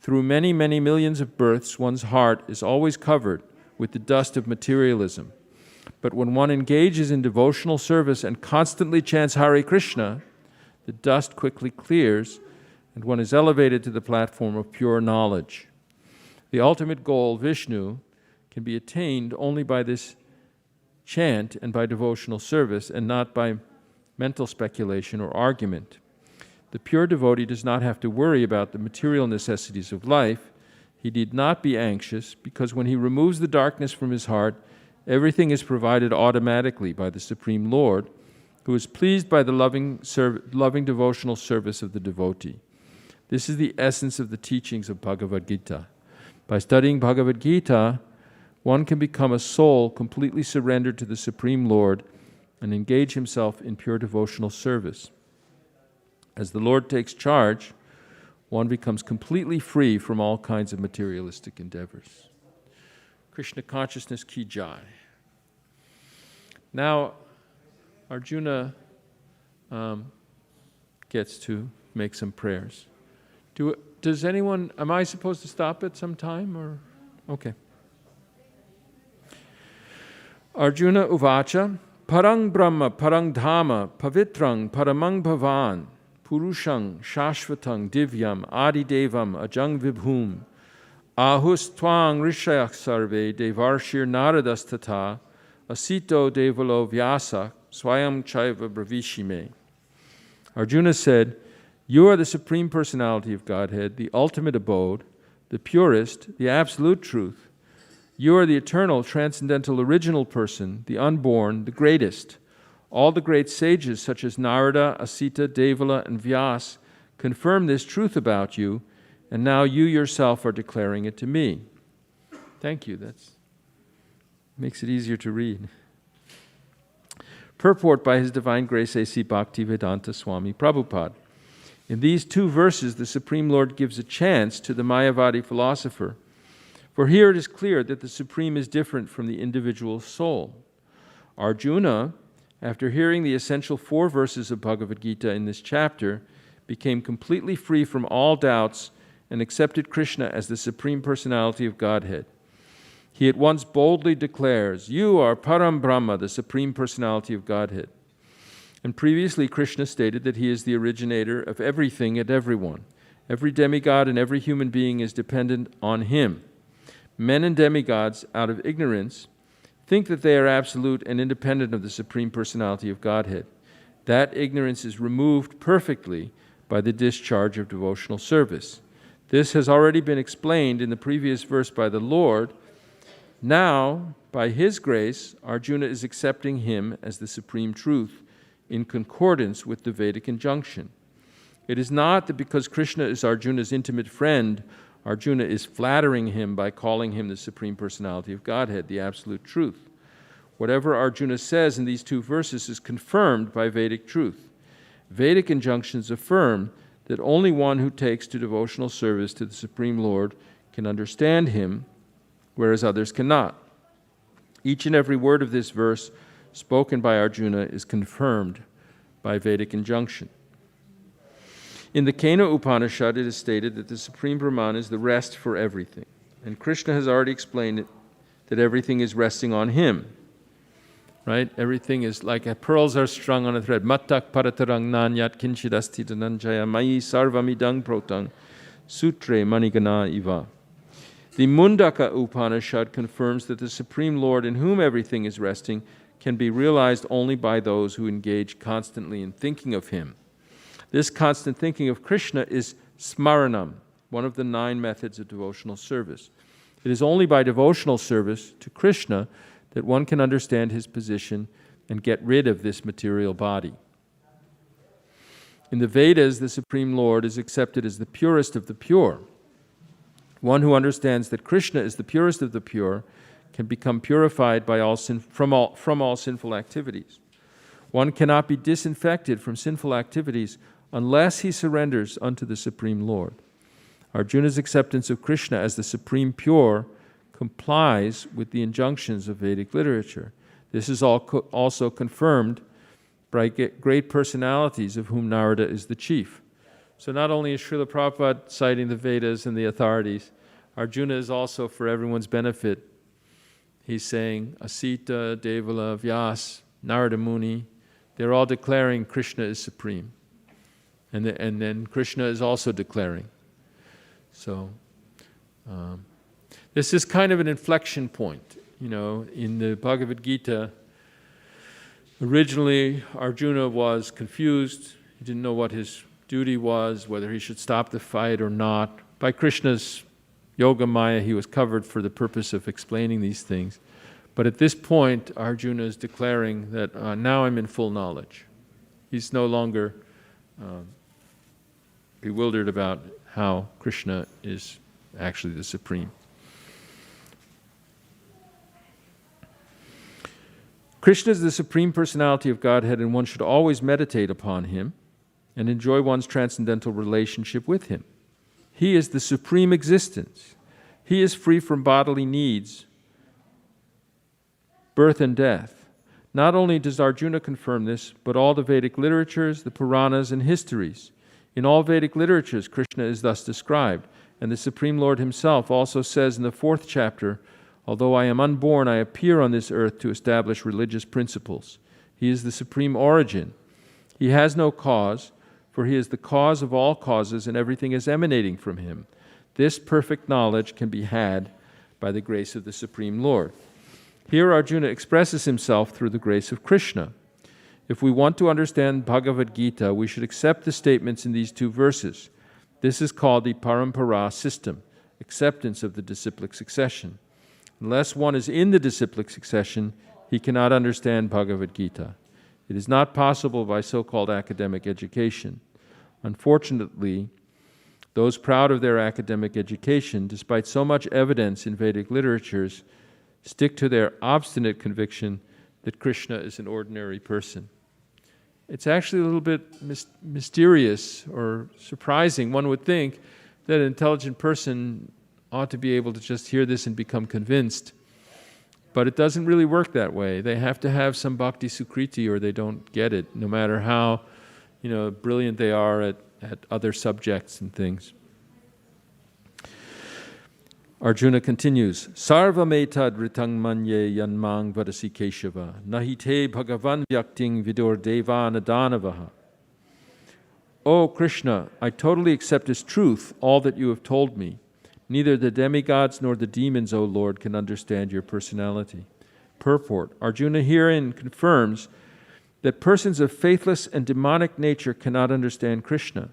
through many, many millions of births, one's heart is always covered with the dust of materialism. But when one engages in devotional service and constantly chants Hare Krishna, the dust quickly clears and one is elevated to the platform of pure knowledge. The ultimate goal, Vishnu, can be attained only by this chant and by devotional service and not by mental speculation or argument. The pure devotee does not have to worry about the material necessities of life. He need not be anxious because when he removes the darkness from his heart Everything is provided automatically by the Supreme Lord, who is pleased by the loving devotional service of the devotee. This is the essence of the teachings of Bhagavad-gita. By studying Bhagavad-gita, one can become a soul completely surrendered to the Supreme Lord and engage himself in pure devotional service. As the Lord takes charge, one becomes completely free from all kinds of materialistic endeavors. Krishna consciousness ki jai. Now, Arjuna gets to make some prayers. Does anyone, am I supposed to stop at some time or? Okay. Arjuna uvacha, parang brahma, parang dhamma, pavitrang, paramang bhavan, purushang, shashvatang, divyam, adidevam, ajang vibhum, ahus twang rishayach sarve, devarshir naradas tata, asito devalo vyasa, swayam chaiva bravishime. Arjuna said, "You are the Supreme Personality of Godhead, the ultimate abode, the purest, the absolute truth. You are the eternal, transcendental, original person, the unborn, the greatest. All the great sages such as Narada, Asita, Devala, and Vyas confirm this truth about you, and now you yourself are declaring it to me." Thank you. That makes it easier to read. Purport by His Divine Grace A.C. Bhaktivedanta Swami Prabhupada. In these two verses, the Supreme Lord gives a chance to the Mayavadi philosopher. For here it is clear that the Supreme is different from the individual soul. Arjuna, after hearing the essential 4 verses of Bhagavad-gita in this chapter, became completely free from all doubts and accepted Krishna as the Supreme Personality of Godhead. He at once boldly declares, "You are Param Brahma, the Supreme Personality of Godhead." And previously Krishna stated that He is the originator of everything and everyone. Every demigod and every human being is dependent on Him. Men and demigods, out of ignorance, think that they are absolute and independent of the Supreme Personality of Godhead. That ignorance is removed perfectly by the discharge of devotional service. This has already been explained in the previous verse by the Lord. Now, by His grace, Arjuna is accepting Him as the supreme truth in concordance with the Vedic injunction. It is not that because Krishna is Arjuna's intimate friend, Arjuna is flattering him by calling him the Supreme Personality of Godhead, the absolute truth. Whatever Arjuna says in these 2 verses is confirmed by Vedic truth. Vedic injunctions affirm that only one who takes to devotional service to the Supreme Lord can understand Him, whereas others cannot. Each and every word of this verse spoken by Arjuna is confirmed by Vedic injunction. In the Kena Upanishad, it is stated that the Supreme Brahman is the rest for everything. And Krishna has already explained that everything is resting on Him. Right? Everything is like pearls are strung on a thread. Mattak paratarang nanyat kinchidasti dananjaya mayi sarvamidang protang sutre manigana iva. The Mundaka Upanishad confirms that the Supreme Lord in whom everything is resting can be realized only by those who engage constantly in thinking of Him. This constant thinking of Krishna is smaranam, one of the 9 methods of devotional service. It is only by devotional service to Krishna that one can understand His position and get rid of this material body. In the Vedas, the Supreme Lord is accepted as the purest of the pure. One who understands that Krishna is the purest of the pure can become purified by from all sinful activities. One cannot be disinfected from sinful activities unless he surrenders unto the Supreme Lord. Arjuna's acceptance of Krishna as the Supreme Pure complies with the injunctions of Vedic literature. This is also confirmed by great personalities of whom Narada is the chief. So not only is Srila Prabhupada citing the Vedas and the authorities, Arjuna is also for everyone's benefit. He's saying Asita, Devala, Vyas, Narada Muni, they're all declaring Krishna is supreme. And then Krishna is also declaring. So this is kind of an inflection point. You know, in the Bhagavad-gita, originally Arjuna was confused. He didn't know what his duty was, whether he should stop the fight or not. By Krishna's Yoga Maya, he was covered for the purpose of explaining these things. But at this point, Arjuna is declaring that now I'm in full knowledge. He's no longer bewildered about how Krishna is actually the Supreme. Krishna is the Supreme Personality of Godhead, and one should always meditate upon Him and enjoy one's transcendental relationship with Him. He is the Supreme Existence. He is free from bodily needs, birth and death. Not only does Arjuna confirm this, but all the Vedic literatures, the Puranas, and histories. In all Vedic literatures, Krishna is thus described, and the Supreme Lord Himself also says in the 4th chapter, "Although I am unborn, I appear on this earth to establish religious principles." He is the supreme origin. He has no cause, for He is the cause of all causes, and everything is emanating from Him. This perfect knowledge can be had by the grace of the Supreme Lord. Here Arjuna expresses himself through the grace of Krishna. If we want to understand Bhagavad-gita, we should accept the statements in these 2 verses. This is called the parampara system, acceptance of the disciplic succession. Unless one is in the disciplic succession, he cannot understand Bhagavad-gita. It is not possible by so-called academic education. Unfortunately, those proud of their academic education, despite so much evidence in Vedic literatures, stick to their obstinate conviction that Krishna is an ordinary person. It's actually a little bit mysterious or surprising. One would think that an intelligent person ought to be able to just hear this and become convinced. But it doesn't really work that way. They have to have some bhakti sukriti or they don't get it, no matter how brilliant they are at other subjects and things. Arjuna continues, Sarvametad ritang manye yanmang vadasi keshava, nahite bhagavan vyakting vidur deva nadanavaha. O Krishna, I totally accept as truth all that you have told me. Neither the demigods nor the demons, O Lord, can understand your personality. Purport. Arjuna herein confirms that persons of faithless and demonic nature cannot understand Krishna.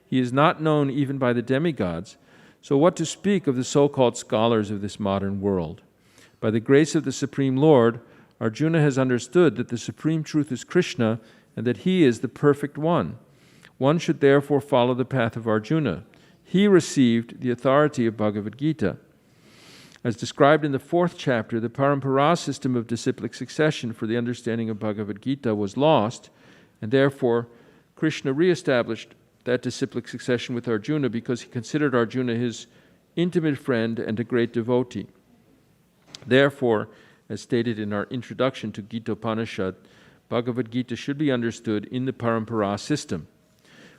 He is not known even by the demigods, so what to speak of the so-called scholars of this modern world? By the grace of the Supreme Lord, Arjuna has understood that the supreme truth is Krishna and that He is the perfect one. One should therefore follow the path of Arjuna. He received the authority of Bhagavad-gita. As described in the 4th chapter, the parampara system of disciplic succession for the understanding of Bhagavad-gita was lost, and therefore Krishna re-established that disciplic succession with Arjuna because he considered Arjuna his intimate friend and a great devotee. Therefore, as stated in our introduction to Gita Upanishad, Bhagavad-gita should be understood in the parampara system.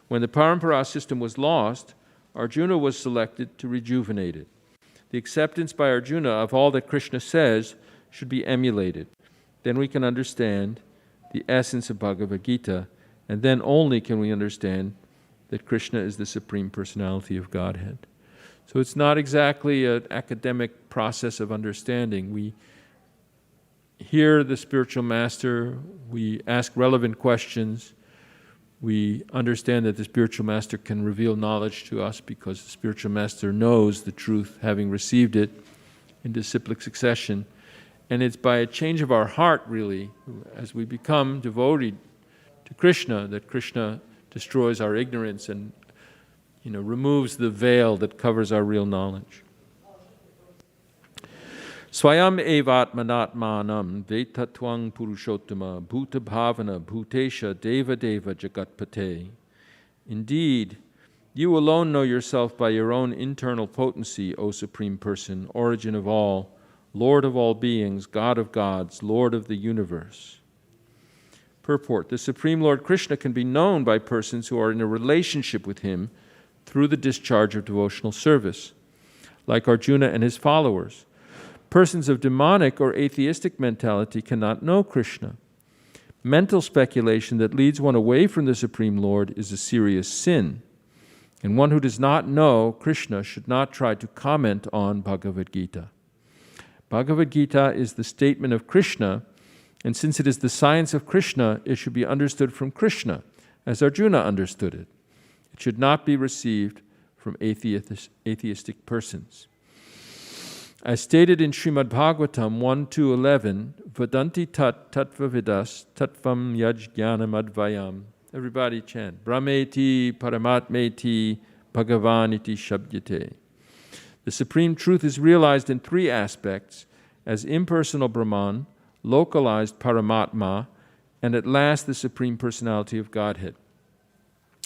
When the parampara system was lost, Arjuna was selected to rejuvenate it. The acceptance by Arjuna of all that Krishna says should be emulated. Then we can understand the essence of Bhagavad-gita, and then only can we understand that Krishna is the Supreme Personality of Godhead. So it's not exactly an academic process of understanding. We hear the spiritual master, we ask relevant questions, we understand that the spiritual master can reveal knowledge to us because the spiritual master knows the truth, having received it in disciplic succession. And it's by a change of our heart, really, as we become devoted to Krishna, that Krishna destroys our ignorance and removes the veil that covers our real knowledge. Swayam evatmanatmanam vetattvang purushottama bhuta bhavana bhutesha deva deva jagatpate. Indeed, you alone know yourself by your own internal potency, O Supreme Person, origin of all, Lord of all beings, God of gods, Lord of the universe. Purport. The Supreme Lord Krishna can be known by persons who are in a relationship with Him through the discharge of devotional service, like Arjuna and his followers. Persons of demonic or atheistic mentality cannot know Krishna. Mental speculation that leads one away from the Supreme Lord is a serious sin, and one who does not know Krishna should not try to comment on Bhagavad-gita. Bhagavad-gita is the statement of Krishna, and since it is the science of Krishna, it should be understood from Krishna, as Arjuna understood it. It should not be received from atheistic persons. As stated in Srimad Bhagavatam 1-11, Vadanti tat tattva vidas tattvam yaj jnanam advayam. Everybody chant. Brahmeti paramatmeti bhagavaniti shabdyate. The supreme truth is realized in three aspects: as impersonal Brahman, localized Paramatma, and at last the Supreme Personality of Godhead.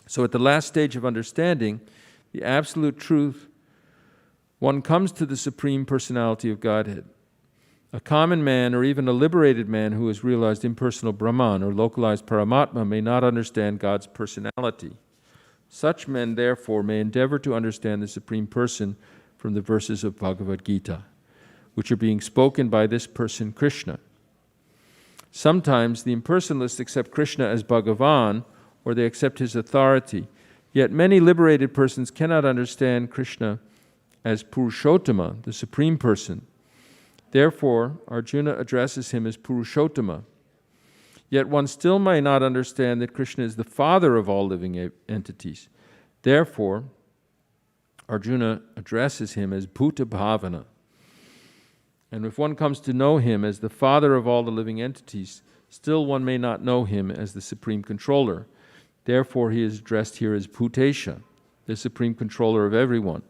So at the last stage of understanding the absolute truth, one comes to the Supreme Personality of Godhead. A common man or even a liberated man who has realized impersonal Brahman or localized Paramatma may not understand God's personality. Such men, therefore, may endeavor to understand the Supreme Person from the verses of Bhagavad-gita, which are being spoken by this person, Krishna. Sometimes the impersonalists accept Krishna as Bhagavan, or they accept his authority. Yet many liberated persons cannot understand Krishna as Purushottama, the Supreme Person. Therefore, Arjuna addresses him as Purushottama. Yet one still may not understand that Krishna is the father of all living entities. Therefore, Arjuna addresses him as Bhuta Bhavana. And if one comes to know him as the father of all the living entities, still one may not know him as the supreme controller. Therefore, he is addressed here as Bhutesha, the supreme controller of everyone.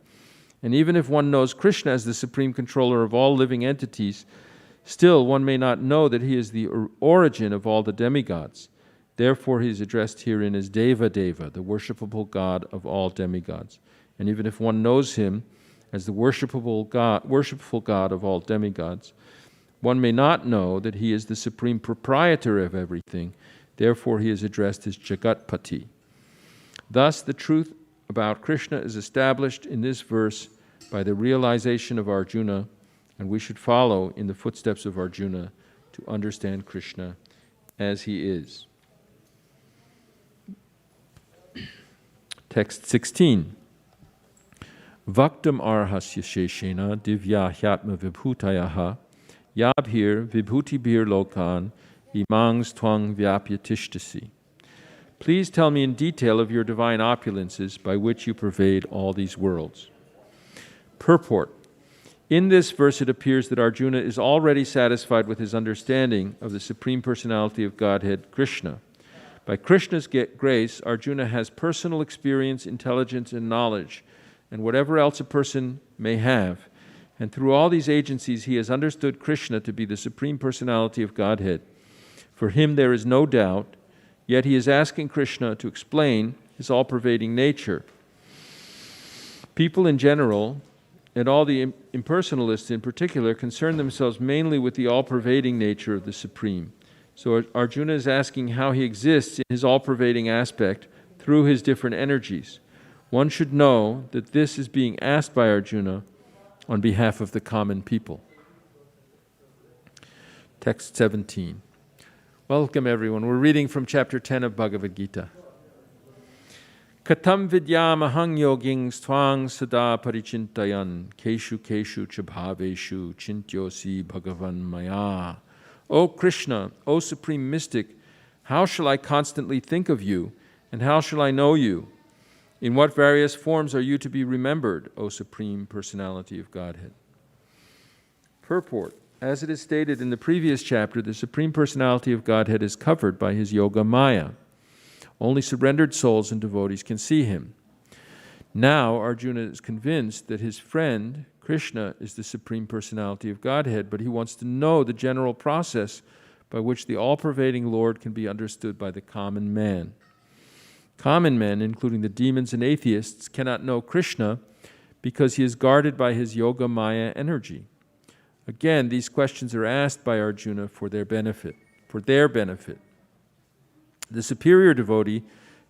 And even if one knows Krishna as the supreme controller of all living entities, still one may not know that he is the origin of all the demigods. Therefore, he is addressed herein as Deva Deva, the worshipable God of all demigods. And even if one knows him as the worshipful God of all demigods, one may not know that he is the supreme proprietor of everything. Therefore, he is addressed as Jagatpati. Thus, the truth about Krishna is established in this verse by the realization of Arjuna, and we should follow in the footsteps of Arjuna to understand Krishna as he is. Text 16. Vaktam arhasya sheshena divya hyatma vibhutayaha yabhir vibhutibhir lokan imangs twang vyapya tishtasi. Please tell me in detail of your divine opulences by which you pervade all these worlds. Purport. In this verse it appears that Arjuna is already satisfied with his understanding of the Supreme Personality of Godhead, Krishna. By Krishna's grace, Arjuna has personal experience, intelligence, and knowledge, and whatever else a person may have. And through all these agencies, he has understood Krishna to be the Supreme Personality of Godhead. For him there is no doubt, yet he is asking Krishna to explain his all-pervading nature. People in general, and all the impersonalists in particular, concern themselves mainly with the all-pervading nature of the Supreme. So Arjuna is asking how he exists in his all-pervading aspect through his different energies. One should know that this is being asked by Arjuna on behalf of the common people. Text 17. Welcome everyone. We're reading from chapter 10 of Bhagavad-gita. Katam vidyamahang yoging stvang sada parichintayan keshu keshu chabhaveshu chintyosi bhagavan maya. O Krishna, O Supreme Mystic, how shall I constantly think of you, and how shall I know you? In what various forms are you to be remembered, O Supreme Personality of Godhead? Purport. As it is stated in the previous chapter, the Supreme Personality of Godhead is covered by his Yoga Maya. Only surrendered souls and devotees can see him. Now Arjuna is convinced that his friend, Krishna, is the Supreme Personality of Godhead, but he wants to know the general process by which the all-pervading Lord can be understood by the common man. Common men, including the demons and atheists, cannot know Krishna because he is guarded by his Yoga Maya energy. Again, these questions are asked by Arjuna for their benefit. The superior devotee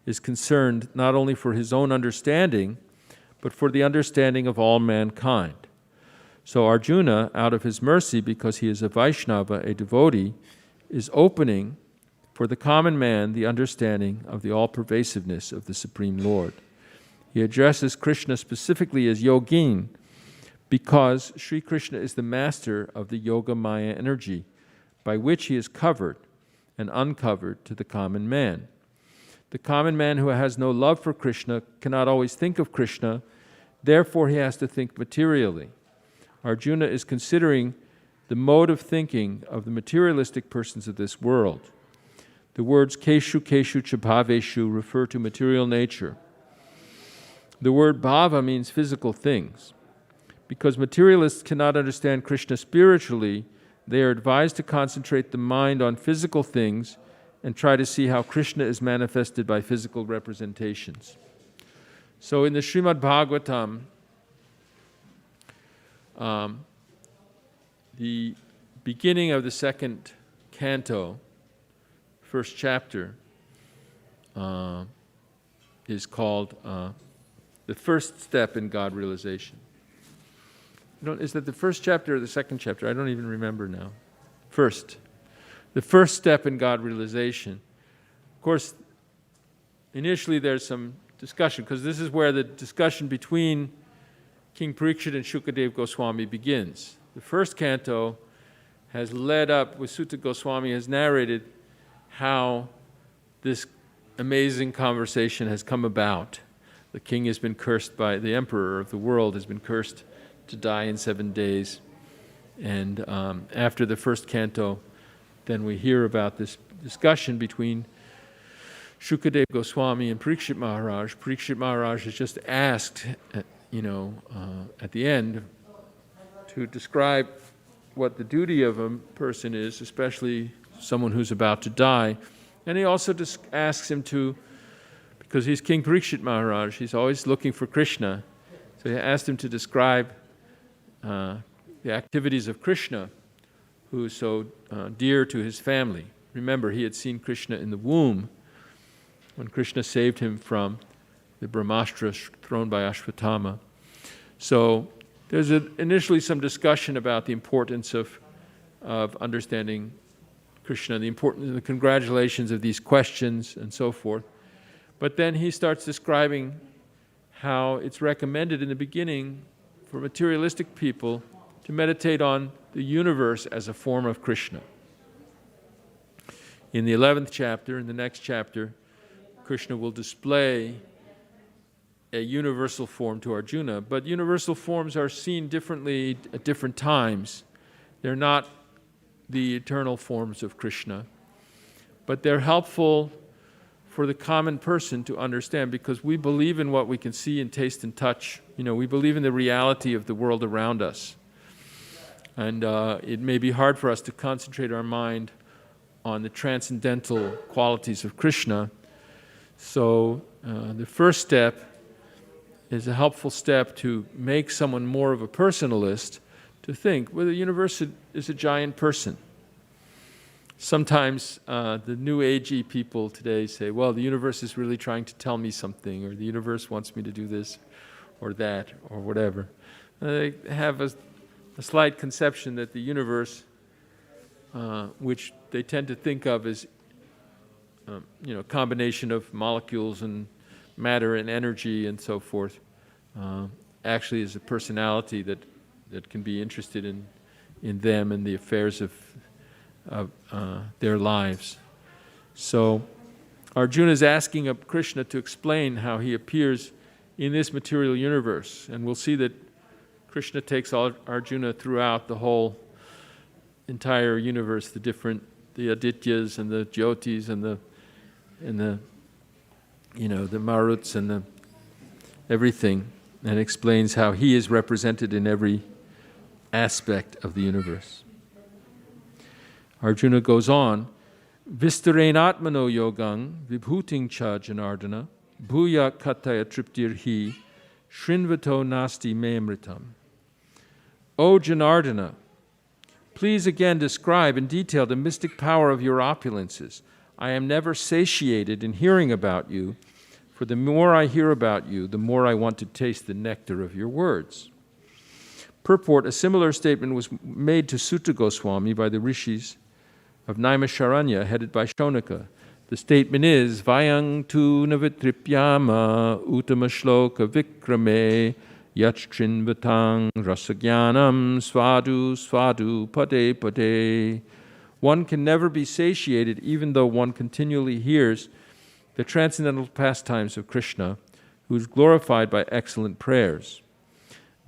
is concerned not only for his own understanding, but for the understanding of all mankind. So Arjuna, out of his mercy, because he is a Vaishnava, a devotee, is opening for the common man the understanding of the all-pervasiveness of the Supreme Lord. He addresses Krishna specifically as Yogin, because Sri Krishna is the master of the Yoga Maya energy, by which he is covered and uncovered to the common man. The common man who has no love for Krishna cannot always think of Krishna, therefore he has to think materially. Arjuna is considering the mode of thinking of the materialistic persons of this world. The words keshu keshu cha bhaveshu refer to material nature. The word bhava means physical things. Because materialists cannot understand Krishna spiritually, they are advised to concentrate the mind on physical things and try to see how Krishna is manifested by physical representations. So in the Srimad Bhagavatam, the beginning of the second canto, first chapter, is called the first step in God realization. Is that the first chapter or the second chapter? I don't even remember now. First. The first step in God realization. Of course, initially there's some discussion, because this is where the discussion between King Parikshit and Shukadev Goswami begins. The first canto has led up, with Sutta Goswami has narrated how this amazing conversation has come about. The king has been cursed by, the emperor of the world has been cursed to die in 7 days. And after the first canto, then we hear about this discussion between Shukadev Goswami and Parikshit Maharaj. Parikshit Maharaj is just asked, at the end, to describe what the duty of a person is, especially someone who's about to die. And he also asks him to, because he's King Parikshit Maharaj, he's always looking for Krishna. So he asked him to describe the activities of Krishna, who is so dear to his family. Remember, he had seen Krishna in the womb when Krishna saved him from the Brahmastra thrown by Ashwatthama. So there's initially some discussion about the importance of understanding Krishna, the congratulations of these questions and so forth. But then he starts describing how it's recommended in the beginning for materialistic people to meditate on the universe as a form of Krishna. In the 11th chapter, in the next chapter, Krishna will display a universal form to Arjuna, but universal forms are seen differently at different times. They're not the eternal forms of Krishna, but they're helpful for the common person to understand, because we believe in what we can see and taste and touch. We believe in the reality of the world around us. And it may be hard for us to concentrate our mind on the transcendental qualities of Krishna. So the first step is a helpful step to make someone more of a personalist, to think, well, the universe is a giant person. Sometimes the new agey people today say, well, the universe is really trying to tell me something, or the universe wants me to do this or that or whatever. They have a slight conception that the universe, which they tend to think of as a combination of molecules and matter and energy and so forth, actually is a personality that can be interested in them and the affairs of their lives. So Arjuna is asking of Krishna to explain how he appears in this material universe, and we'll see that Krishna takes Arjuna throughout the whole entire universe, the Adityas and the Jyotis and the Maruts and the everything, and explains how he is represented in every aspect of the universe. Arjuna goes on, Vistarein atmano yogang vibhuting cha janardana bhuya kataya triptirhi shrinvato nasti meamritam. O Janardana, please again describe in detail the mystic power of your opulences. I am never satiated in hearing about you, for the more I hear about you, the more I want to taste the nectar of your words. Purport, a similar statement was made to Sutta Goswami by the rishis of Naimisharanya, headed by Shonaka. The statement is, Vayang tu navitripyama utama shloka vikrame yachrin vatang rasagyanam svadu svadu pade pade. One can never be satiated even though one continually hears the transcendental pastimes of Krishna, who is glorified by excellent prayers.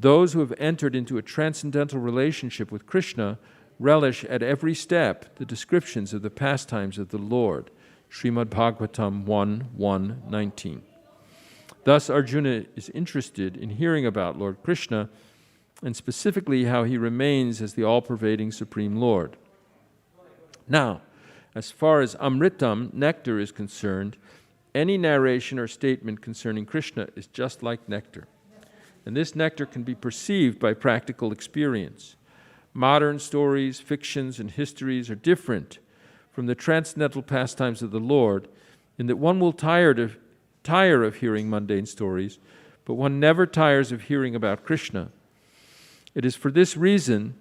Those who have entered into a transcendental relationship with Krishna relish at every step the descriptions of the pastimes of the Lord. Srimad Bhagavatam 1:1-19. Thus, Arjuna is interested in hearing about Lord Krishna, and specifically how he remains as the all-pervading Supreme Lord. Now, as far as Amritam, nectar, is concerned, any narration or statement concerning Krishna is just like nectar. And this nectar can be perceived by practical experience. Modern stories, fictions, and histories are different from the transcendental pastimes of the Lord, in that one will tire of hearing mundane stories, but one never tires of hearing about Krishna. It is for this reason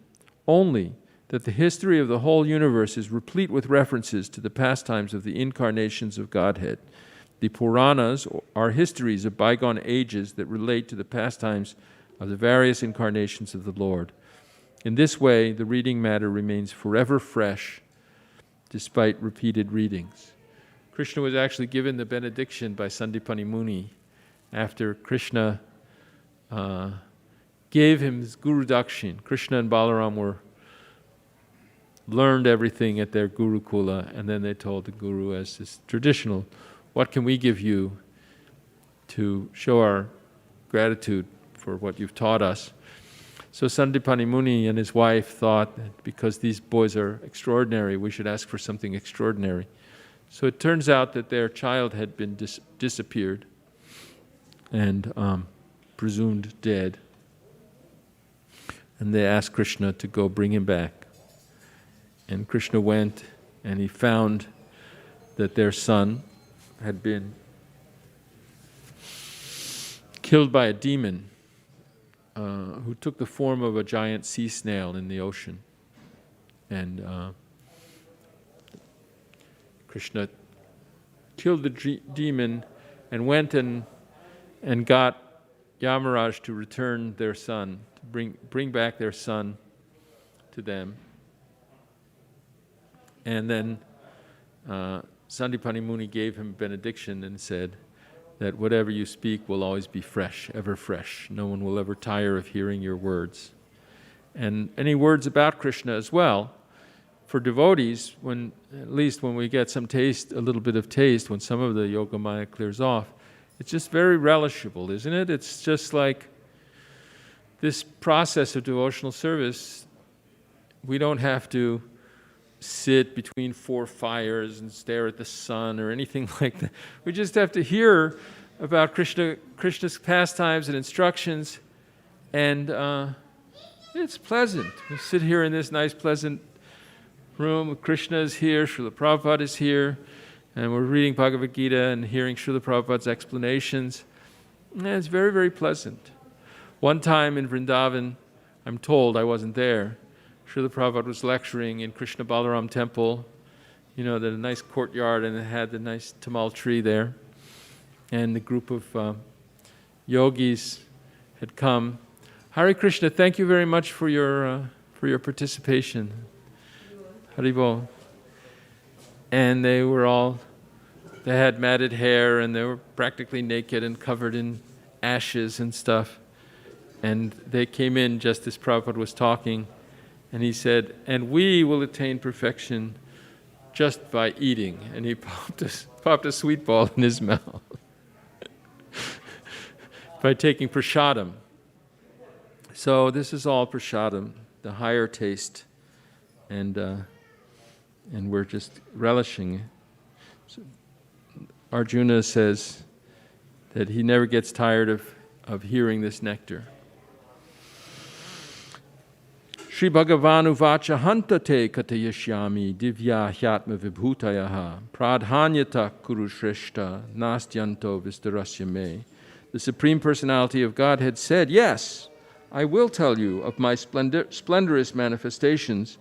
only that the history of the whole universe is replete with references to the pastimes of the incarnations of Godhead. The Puranas are histories of bygone ages that relate to the pastimes of the various incarnations of the Lord. In this way, the reading matter remains forever fresh, despite repeated readings. Krishna was actually given the benediction by Sandipani Muni after Krishna gave him his Guru Dakshin. Krishna and Balaram learned everything at their Gurukula, and then they told the Guru, as is traditional, what can we give you to show our gratitude for what you've taught us? So Sandipani Muni and his wife thought that because these boys are extraordinary, we should ask for something extraordinary. So it turns out that their child had been disappeared and presumed dead. And they asked Krishna to go bring him back. And Krishna went, and he found that their son had been killed by a demon who took the form of a giant sea snail in the ocean. And Krishna killed the demon and went and got Yamaraj to return their son, to bring back their son to them. And then Sandipani Muni gave him benediction and said that whatever you speak will always be fresh, ever fresh. No one will ever tire of hearing your words. And any words about Krishna as well, for devotees, at least when we get some taste, a little bit of taste, when some of the Yogamaya clears off, it's just very relishable, isn't it? It's just like this process of devotional service. We don't have to sit between four fires and stare at the sun or anything like that. We just have to hear about Krishna's pastimes and instructions, and it's pleasant. We sit here in this nice, pleasant room. Krishna is here, Srila Prabhupada is here, and we're reading Bhagavad-gita and hearing Srila Prabhupada's explanations. And it's very, very pleasant. One time in Vrindavan, I'm told, I wasn't there, Srila Prabhupada was lecturing in Krishna Balaram temple, the nice courtyard, and it had the nice tamal tree there. And the group of yogis had come. Hare Krishna, thank you very much for your participation. Haribol. And they had matted hair, and they were practically naked and covered in ashes and stuff. And they came in just as Prabhupada was talking. And he said, and we will attain perfection just by eating. And he popped a sweet ball in his mouth by taking prasadam. So this is all prasadam, the higher taste, and we're just relishing it. So Arjuna says that he never gets tired of hearing this nectar. Shri Bhagavanu vacha hantate katayashyami divya hyatma vibhutayaha pradhanyata kurushreshta nastyanto vistarasya me. The Supreme Personality of Godhead said, yes, I will tell you of my splendorous manifestations,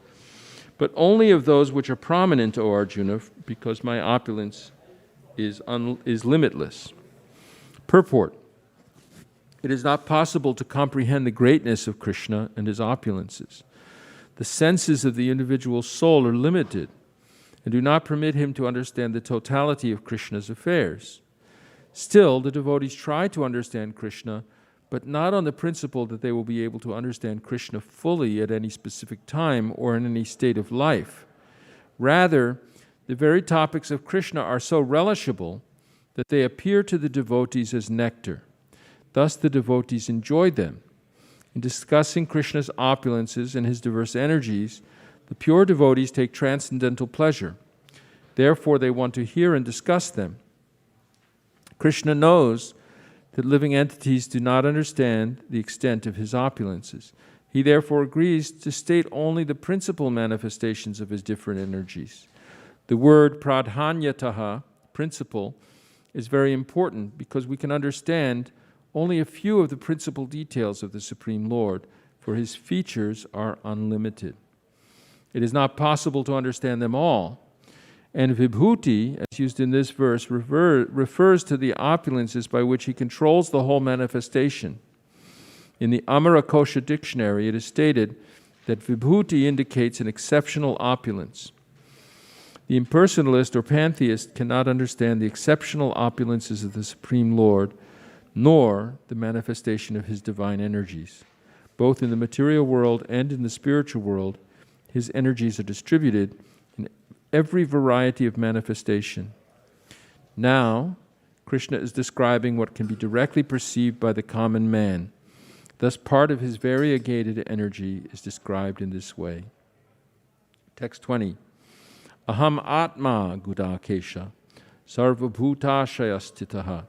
but only of those which are prominent, O Arjuna, because my opulence is limitless. Purport. It is not possible to comprehend the greatness of Krishna and his opulences. The senses of the individual soul are limited and do not permit him to understand the totality of Krishna's affairs. Still, the devotees try to understand Krishna but not on the principle that they will be able to understand Krishna fully at any specific time or in any state of life. Rather, the very topics of Krishna are so relishable that they appear to the devotees as nectar. Thus the devotees enjoy them. In discussing Krishna's opulences and his diverse energies, the pure devotees take transcendental pleasure. Therefore, they want to hear and discuss them. Krishna knows that living entities do not understand the extent of his opulences. He therefore agrees to state only the principal manifestations of his different energies. The word pradhanyataha, principle, is very important because we can understand only a few of the principal details of the Supreme Lord, for his features are unlimited. It is not possible to understand them all, and vibhuti, as used in this verse, refers to the opulences by which he controls the whole manifestation. In the Amarakosha dictionary, it is stated that vibhuti indicates an exceptional opulence. The impersonalist or pantheist cannot understand the exceptional opulences of the Supreme Lord, nor the manifestation of his divine energies. Both in the material world and in the spiritual world, his energies are distributed in every variety of manifestation. Now, Krishna is describing what can be directly perceived by the common man. Thus, part of his variegated energy is described in this way. Text 20. Aham atma gudakesha sarvabhutashayastitaha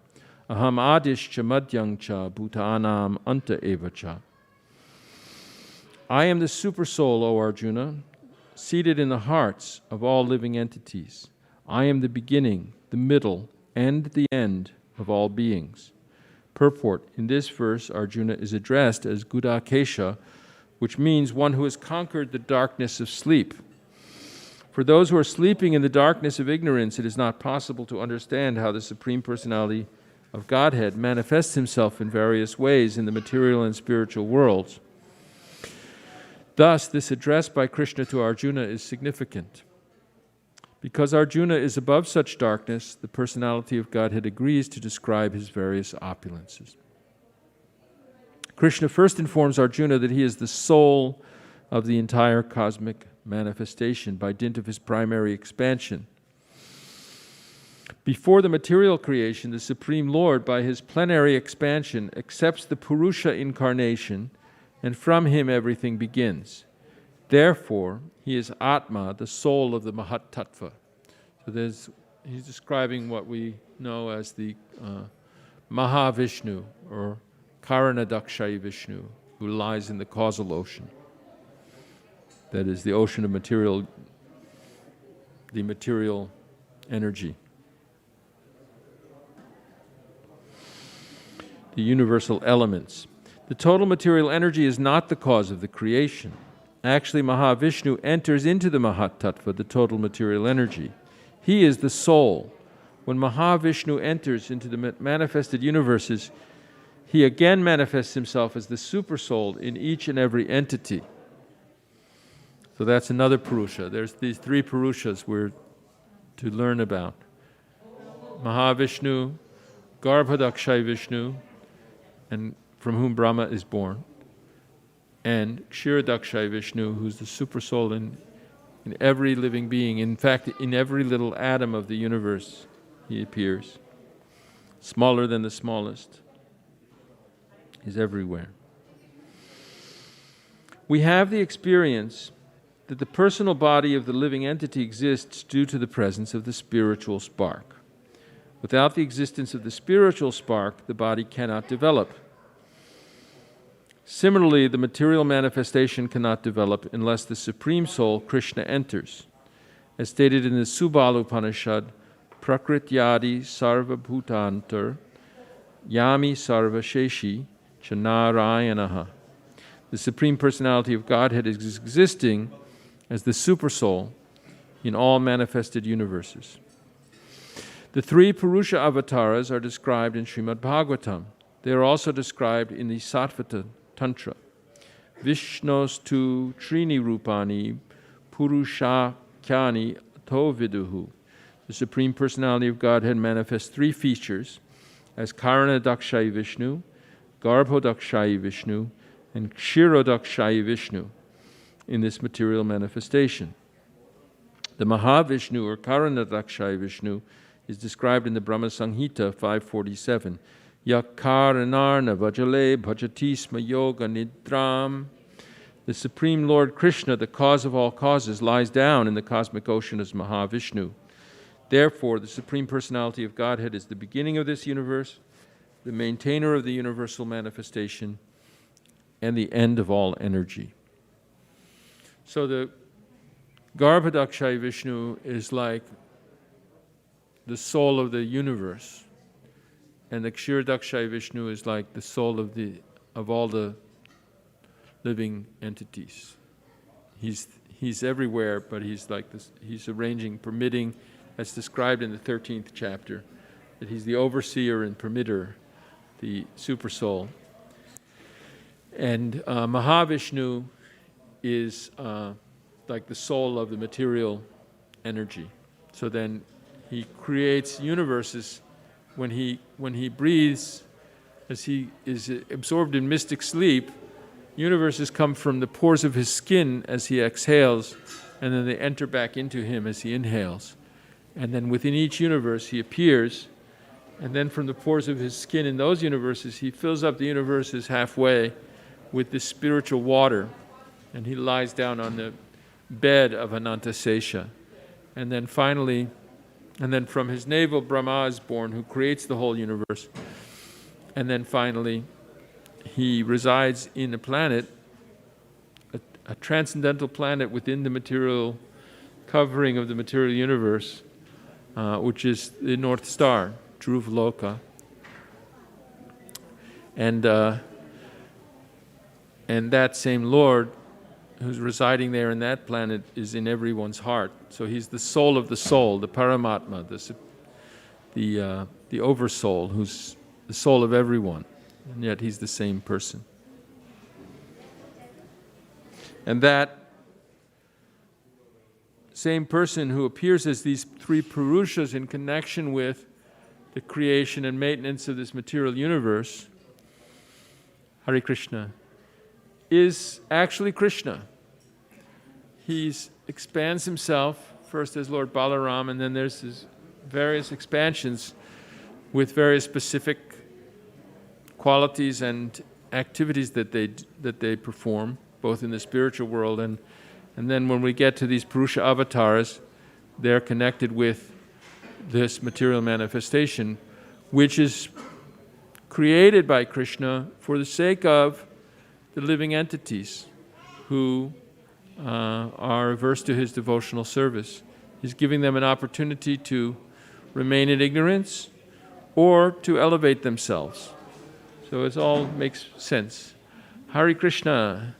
aham adishcha madhyangcha bhutanam anta evacha. I am the Supersoul, O Arjuna, seated in the hearts of all living entities. I am the beginning, the middle, and the end of all beings. Purport: in this verse, Arjuna is addressed as Gudakesha, which means one who has conquered the darkness of sleep. For those who are sleeping in the darkness of ignorance, it is not possible to understand how the Supreme Personality of Godhead manifests himself in various ways in the material and spiritual worlds. Thus, this address by Krishna to Arjuna is significant. Because Arjuna is above such darkness, the personality of Godhead agrees to describe his various opulences. Krishna first informs Arjuna that he is the soul of the entire cosmic manifestation by dint of his primary expansion. Before the material creation, the Supreme Lord, by his plenary expansion, accepts the Purusha incarnation, and from him everything begins. Therefore, he is Atma, the soul of the Mahat Tattva. So he's describing what we know as the Mahavishnu, or Karanadakshayi Vishnu, who lies in the causal ocean. That is the ocean of material energy. The universal elements. The total material energy is not the cause of the creation. Actually, Mahavishnu enters into the Mahat Tattva, the total material energy. He is the soul. When Mahavishnu enters into the manifested universes, he again manifests himself as the Supersoul in each and every entity. So that's another Purusha. There's these three Purushas we're to learn about. Mahavishnu, Garbhadakshay Vishnu, and from whom Brahma is born, and Kshirodakshay Vishnu, who's the Supersoul in every living being. In fact, in every little atom of the universe, he appears. Smaller than the smallest. He's everywhere. We have the experience that the personal body of the living entity exists due to the presence of the spiritual spark. Without the existence of the spiritual spark, the body cannot develop. Similarly, the material manifestation cannot develop unless the Supreme Soul, Krishna, enters. As stated in the Subala Upanishad, Prakrityadi sarva bhutantar yami sarva sheshi chanarayanaha. The Supreme Personality of Godhead is existing as the Supersoul in all manifested universes. The three Purusha avatars are described in Srimad Bhagavatam. They are also described in the Sattvata Tantra. Vishnos tu trini rupani purushakyani to viduhu. The Supreme Personality of Godhead manifests three features as Karanadakshayi Vishnu, Garbhodakshayi Vishnu, and Kshirodakshayi Vishnu in this material manifestation. The Mahavishnu or Karanadakshayi Vishnu is described in the Brahma Samhita 547. Yakaranarna Vajale Bhajatisma Yoga Nidram. The Supreme Lord Krishna, the cause of all causes, lies down in the cosmic ocean as Mahavishnu. Therefore, the Supreme Personality of Godhead is the beginning of this universe, the maintainer of the universal manifestation, and the end of all energy. So the Garbhodakshayi Vishnu is like the soul of the universe, and the Kshirodakshayi Vishnu is like the soul of all the living entities. He's everywhere, but he's like this. He's arranging, permitting, as described in the 13th chapter, that he's the overseer and permitter, the Supersoul. And Mahavishnu is like the soul of the material energy. So then he creates universes when he breathes, as he is absorbed in mystic sleep. Universes come from the pores of his skin as he exhales, and then they enter back into him as he inhales. And then within each universe he appears, and then from the pores of his skin in those universes he fills up the universes halfway with this spiritual water, and he lies down on the bed of Anantasesha. And then finally, from his navel Brahma is born, who creates the whole universe. And then finally, he resides in a planet, a transcendental planet within the material covering of the material universe, which is the North Star, Dhruvaloka. And that same Lord who's residing there in that planet is in everyone's heart. So he's the soul of the soul, the Paramatma, the oversoul, who's the soul of everyone, and yet he's the same person. And that same person who appears as these three Purushas in connection with the creation and maintenance of this material universe, Hare Krishna, is actually Krishna. He expands himself first as Lord Balaram, and then there's his various expansions with various specific qualities and activities that they perform, both in the spiritual world and then when we get to these Purusha avatars, they're connected with this material manifestation, which is created by Krishna for the sake of the living entities who are averse to his devotional service. He's giving them an opportunity to remain in ignorance or to elevate themselves. So it all makes sense. Hare Krishna.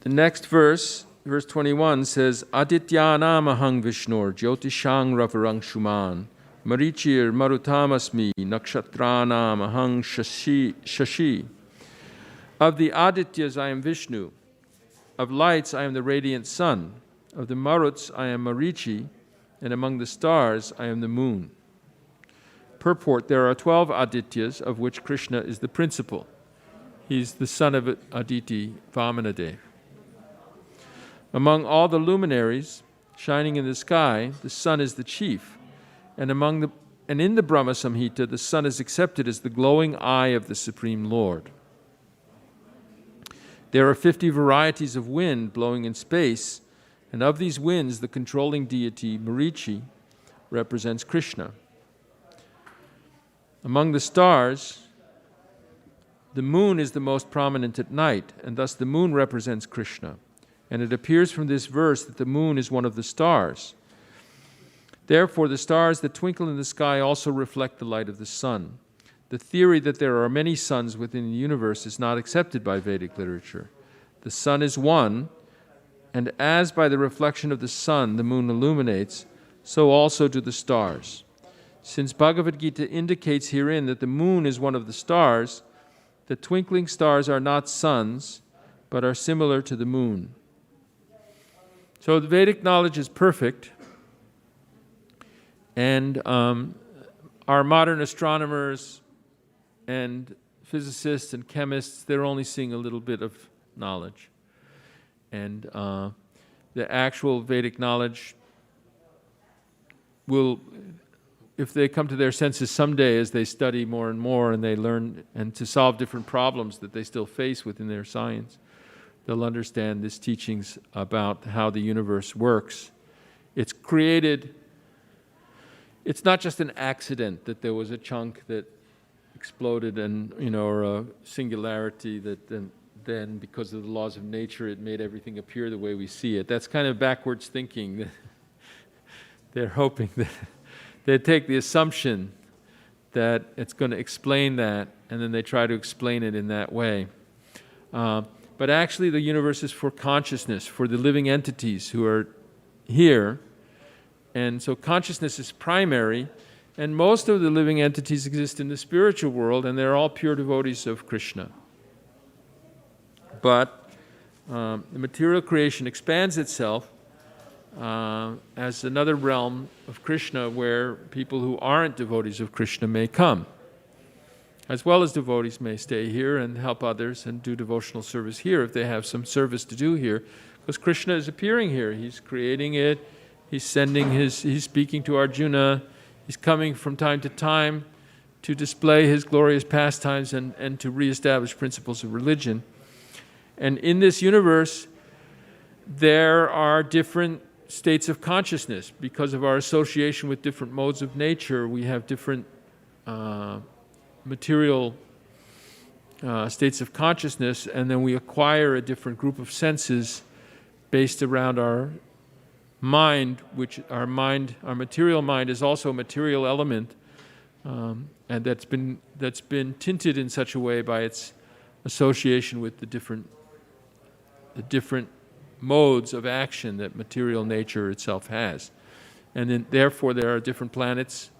The next verse, verse 21, says, Adityanam ahang Vishnur, Jyotishang ravarang shuman, Marichir marutamasmi, Nakshatranam ahang shashi. Of the Adityas I am Vishnu, of lights I am the radiant sun, of the Maruts I am Marichi, and among the stars I am the moon. Purport, there are 12 Adityas, of which Krishna is the principal. He's the son of Aditi, Vamanadev. Among all the luminaries shining in the sky, the sun is the chief, and in the Brahma Samhita, the sun is accepted as the glowing eye of the Supreme Lord. There are 50 varieties of wind blowing in space, and of these winds, the controlling deity, Marichi, represents Krishna. Among the stars, the moon is the most prominent at night, and thus the moon represents Krishna. And it appears from this verse that the moon is one of the stars. Therefore, the stars that twinkle in the sky also reflect the light of the sun. The theory that there are many suns within the universe is not accepted by Vedic literature. The sun is one, and as by the reflection of the sun the moon illuminates, so also do the stars. Since Bhagavad-gita indicates herein that the moon is one of the stars, the twinkling stars are not suns, but are similar to the moon. So the Vedic knowledge is perfect, And our modern astronomers and physicists and chemists, they're only seeing a little bit of knowledge. And the actual Vedic knowledge will, if they come to their senses someday as they study more and more and they learn and to solve different problems that they still face within their science, they'll understand these teachings about how the universe works. It's created, it's not just an accident that there was a chunk that exploded and, or a singularity that then because of the laws of nature it made everything appear the way we see it. That's kind of backwards thinking. They're hoping that they take the assumption that it's going to explain that, and then they try to explain it in that way. But actually the universe is for consciousness, for the living entities who are here. And so consciousness is primary, and most of the living entities exist in the spiritual world, and they're all pure devotees of Krishna. But the material creation expands itself as another realm of Krishna where people who aren't devotees of Krishna may come. As well as devotees may stay here and help others and do devotional service here if they have some service to do here. Because Krishna is appearing here. He's creating it. He's speaking to Arjuna. He's coming from time to time to display his glorious pastimes and to reestablish principles of religion. And in this universe, there are different states of consciousness. Because of our association with different modes of nature, we have different material states of consciousness, and then we acquire a different group of senses based around our mind, which our material mind is also a material element, and that's been tinted in such a way by its association with the different modes of action that material nature itself has. And then therefore there are different planets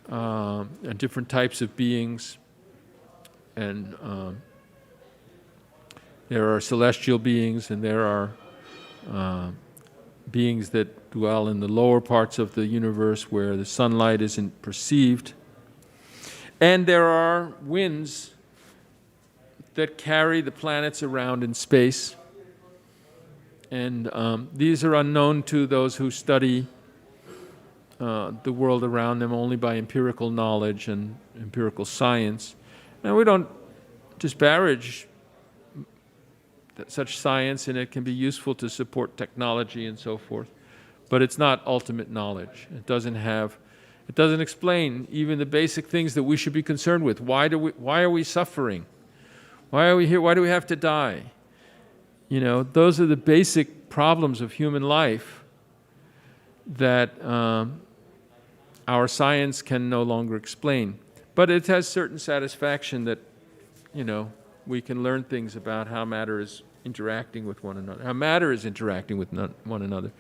and different types of beings, and there are celestial beings, and there are beings that dwell in the lower parts of the universe where the sunlight isn't perceived. And there are winds that carry the planets around in space. And these are unknown to those who study the world around them only by empirical knowledge and empirical science. Now, we don't disparage such science, and it can be useful to support technology and so forth, but it's not ultimate knowledge. It doesn't explain even the basic things that we should be concerned with. Why are we suffering? Why are we here? Why do we have to die? Those are the basic problems of human life that our science can no longer explain. But it has certain satisfaction that, we can learn things about how matter is interacting with one another, how matter is interacting with one another.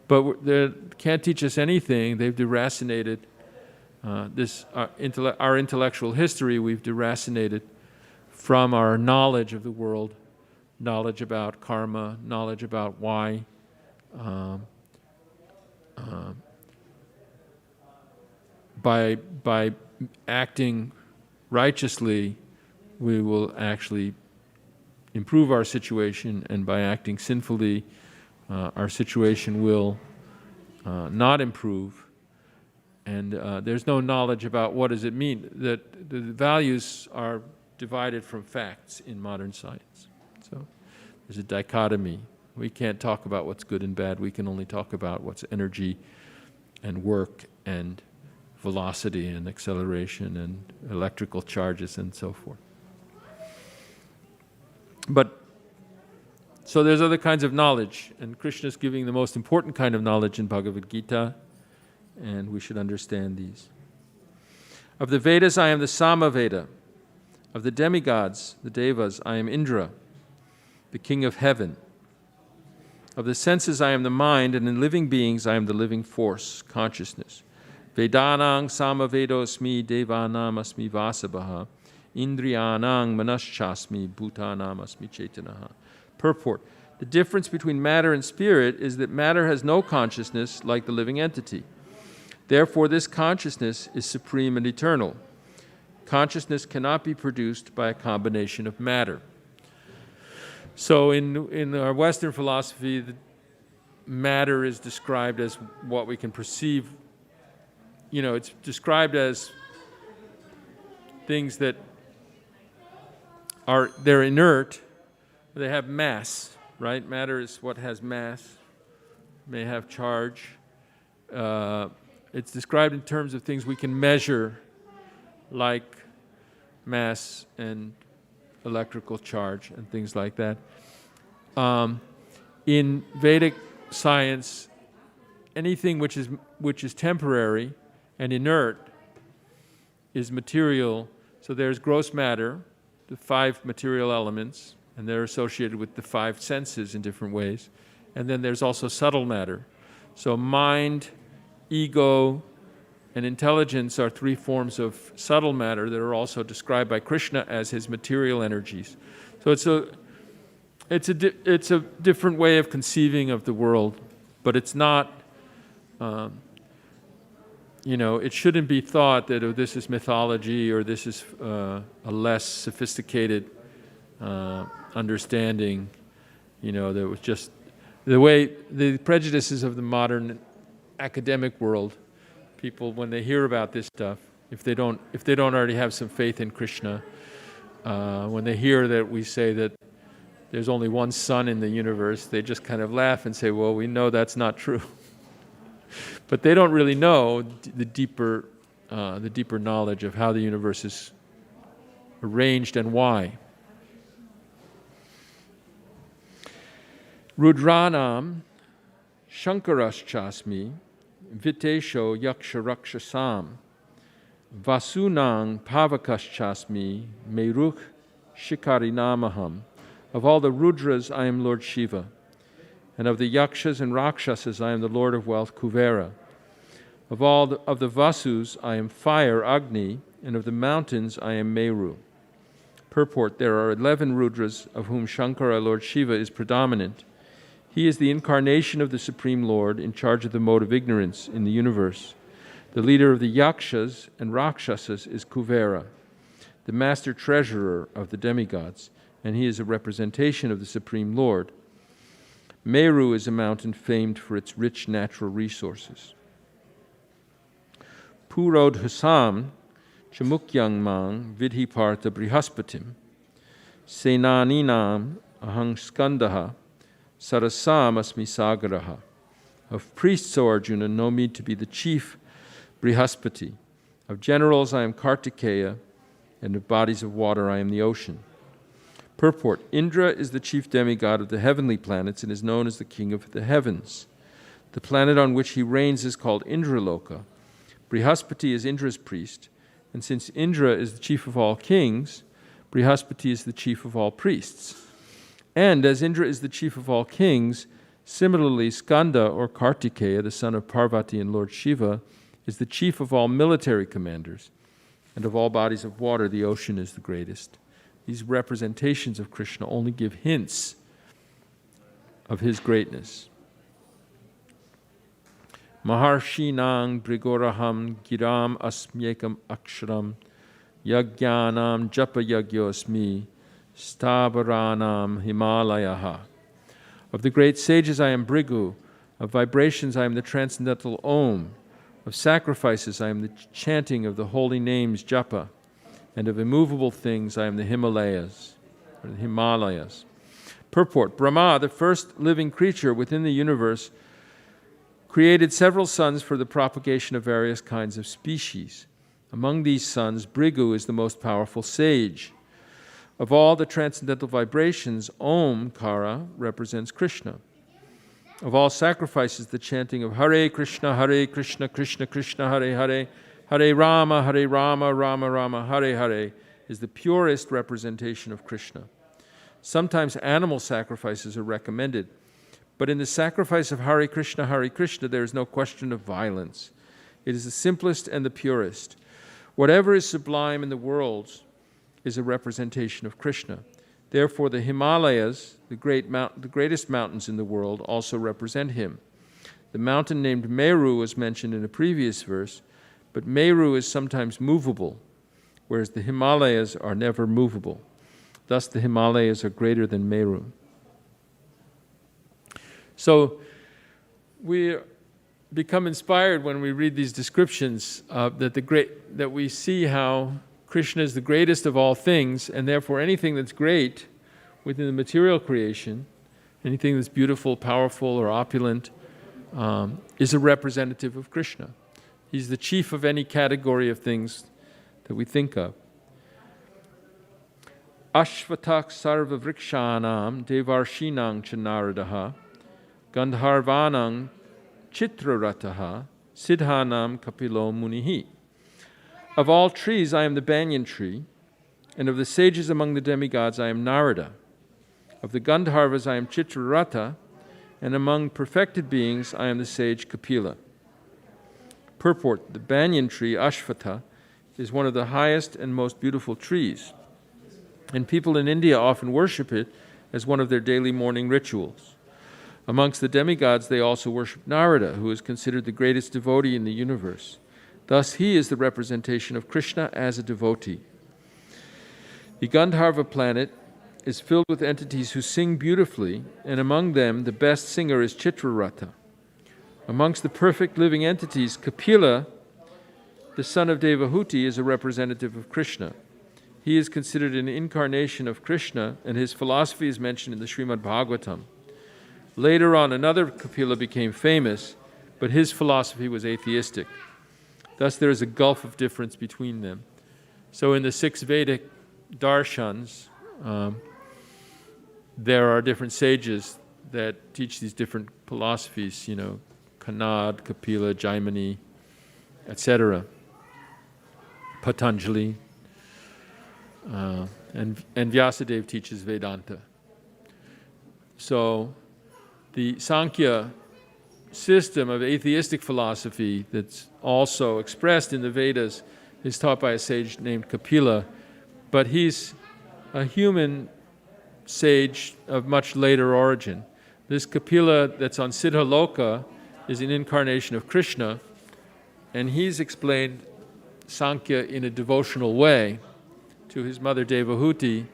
But they can't teach us anything. They've deracinated our intellectual history. We've deracinated from our knowledge of the world, knowledge about karma, knowledge about why by acting righteously, we will actually improve our situation, and by acting sinfully, our situation will not improve. And there's no knowledge about what does it mean, that the values are divided from facts in modern science. So there's a dichotomy. We can't talk about what's good and bad. We can only talk about what's energy and work and velocity and acceleration and electrical charges and so forth. But so there's other kinds of knowledge, and Krishna is giving the most important kind of knowledge in Bhagavad-gita, and we should understand these. Of the Vedas, I am the Samaveda. Of the demigods, the Devas, I am Indra, the king of heaven. Of the senses, I am the mind, and in living beings, I am the living force, consciousness. Vedanang samavedosmi devanam asmi vasabaha. Indriyanang manaschasmi bhutanam asmi chetanaha. Purport. The difference between matter and spirit is that matter has no consciousness like the living entity. Therefore, this consciousness is supreme and eternal. Consciousness cannot be produced by a combination of matter. So in our Western philosophy, matter is described as what we can perceive. It's described as things that they're inert, they have mass, right? Matter is what has mass, may have charge. It's described in terms of things we can measure, like mass and electrical charge and things like that. In Vedic science, anything which is temporary and inert is material. So there's gross matter, the 5 material elements, and they're associated with the 5 senses in different ways. And then there's also subtle matter. So mind, ego, and intelligence are 3 forms of subtle matter that are also described by Krishna as his material energies. So it's a different way of conceiving of the world, but it's not. It shouldn't be thought that this is mythology or this is a less sophisticated understanding. That was just the way the prejudices of the modern academic world. People, when they hear about this stuff, if they don't already have some faith in Krishna, when they hear that we say that there's only one sun in the universe, they just kind of laugh and say, well, we know that's not true. But they don't really know the deeper knowledge of how the universe is arranged and why. Rudranam Shankaraschasmi Vitesho Yaksharakshasam Vasunang Pavakaschasmi Meruch Shikarinamaham. Of all the Rudras, I am Lord Shiva. And of the Yakshas and Rakshasas, I am the Lord of Wealth, Kuvera. Of the Vasus, I am fire, Agni, and of the mountains, I am Meru. Purport, there are 11 Rudras, of whom Shankara, Lord Shiva, is predominant. He is the incarnation of the Supreme Lord, in charge of the mode of ignorance in the universe. The leader of the Yakshas and Rakshasas is Kuvera, the master treasurer of the demigods, and he is a representation of the Supreme Lord. Meru is a mountain famed for its rich natural resources. Purodhasam Chamukyangmang Vidhipartha Brihaspatim Senaninam Ahang Skandaha Sarasam Asmi Sagaraha. Of priests, O Arjuna, know me to be the chief Brihaspati. Of generals, I am Kartikeya, and of bodies of water, I am the ocean. Purport, Indra is the chief demigod of the heavenly planets and is known as the king of the heavens. The planet on which he reigns is called Indraloka. Brihaspati is Indra's priest, and since Indra is the chief of all kings, Brihaspati is the chief of all priests. And as Indra is the chief of all kings, similarly Skanda, or Kartikeya, the son of Parvati and Lord Shiva, is the chief of all military commanders, and of all bodies of water, the ocean is the greatest. These representations of Krishna only give hints of his greatness. Maharshinang Brigoraham Giram Asmyekam Aksharam Yagyanam Japa Yagyosmi Stavaranam Himalayaha. Of the great sages I am Brigu, of vibrations I am the transcendental Om, of sacrifices I am the chanting of the holy names Japa, and of immovable things I am the Himalayas, or the Himalayas. Purport, Brahma, the first living creature within the universe, created several sons for the propagation of various kinds of species. Among these sons, Brigu is the most powerful sage. Of all the transcendental vibrations, Omkara represents Krishna. Of all sacrifices, the chanting of Hare Krishna, Krishna Krishna, Hare Hare, Hare Rama, Rama Rama, Hare Hare, is the purest representation of Krishna. Sometimes animal sacrifices are recommended, but in the sacrifice of Hare Krishna, there is no question of violence. It is the simplest and the purest. Whatever is sublime in the worlds is a representation of Krishna. Therefore, the Himalayas, the greatest mountains in the world, also represent him. The mountain named Meru was mentioned in a previous verse, but Meru is sometimes movable, whereas the Himalayas are never movable. Thus, the Himalayas are greater than Meru. So, we become inspired when we read these descriptions that we see how Krishna is the greatest of all things, and therefore anything that's great within the material creation, anything that's beautiful, powerful, or opulent, is a representative of Krishna. He's the chief of any category of things that we think of. Ashvatak sarva vrikshanam devarshinang chanaradaha gandharvanang chitrarataha siddhanam kapilo munihi. Of all trees I am the banyan tree, and of the sages among the demigods I am Narada. Of the Gandharvas I am Chitrarata, and among perfected beings I am the sage Kapila. Purport: the banyan tree, Ashvata, is one of the highest and most beautiful trees, and people in India often worship it as one of their daily morning rituals. Amongst the demigods they also worship Narada, who is considered the greatest devotee in the universe. Thus he is the representation of Krishna as a devotee. The Gandharva planet is filled with entities who sing beautifully, and among them the best singer is Chitrarata. Amongst the perfect living entities, Kapila, the son of Devahuti, is a representative of Krishna. He is considered an incarnation of Krishna, and his philosophy is mentioned in the Srimad Bhagavatam. Later on, another Kapila became famous, but his philosophy was atheistic. Thus there is a gulf of difference between them. So in the 6 Vedic darshans, there are different sages that teach these different philosophies, Kanad, Kapila, Jaimini, etc. Patanjali, and Vyasadeva teaches Vedanta. So the Sankhya system of atheistic philosophy that's also expressed in the Vedas is taught by a sage named Kapila, but he's a human sage of much later origin. This Kapila that's on Siddhaloka is an incarnation of Krishna, and he's explained Sankhya in a devotional way to his mother Devahuti.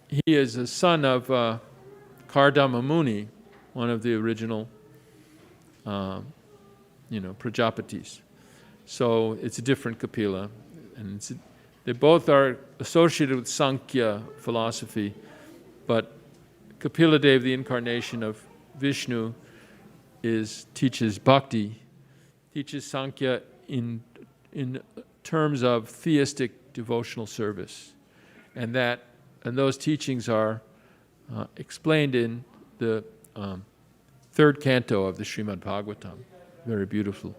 He is a son of Kardama Muni, one of the original Prajapatis. So it's a different Kapila, and they both are associated with Sankhya philosophy, but Kapila Dev, the incarnation of Vishnu, teaches bhakti, teaches Sankhya in terms of theistic devotional service, and those teachings are explained in the 3rd canto of the Srimad Bhagavatam. Very beautiful.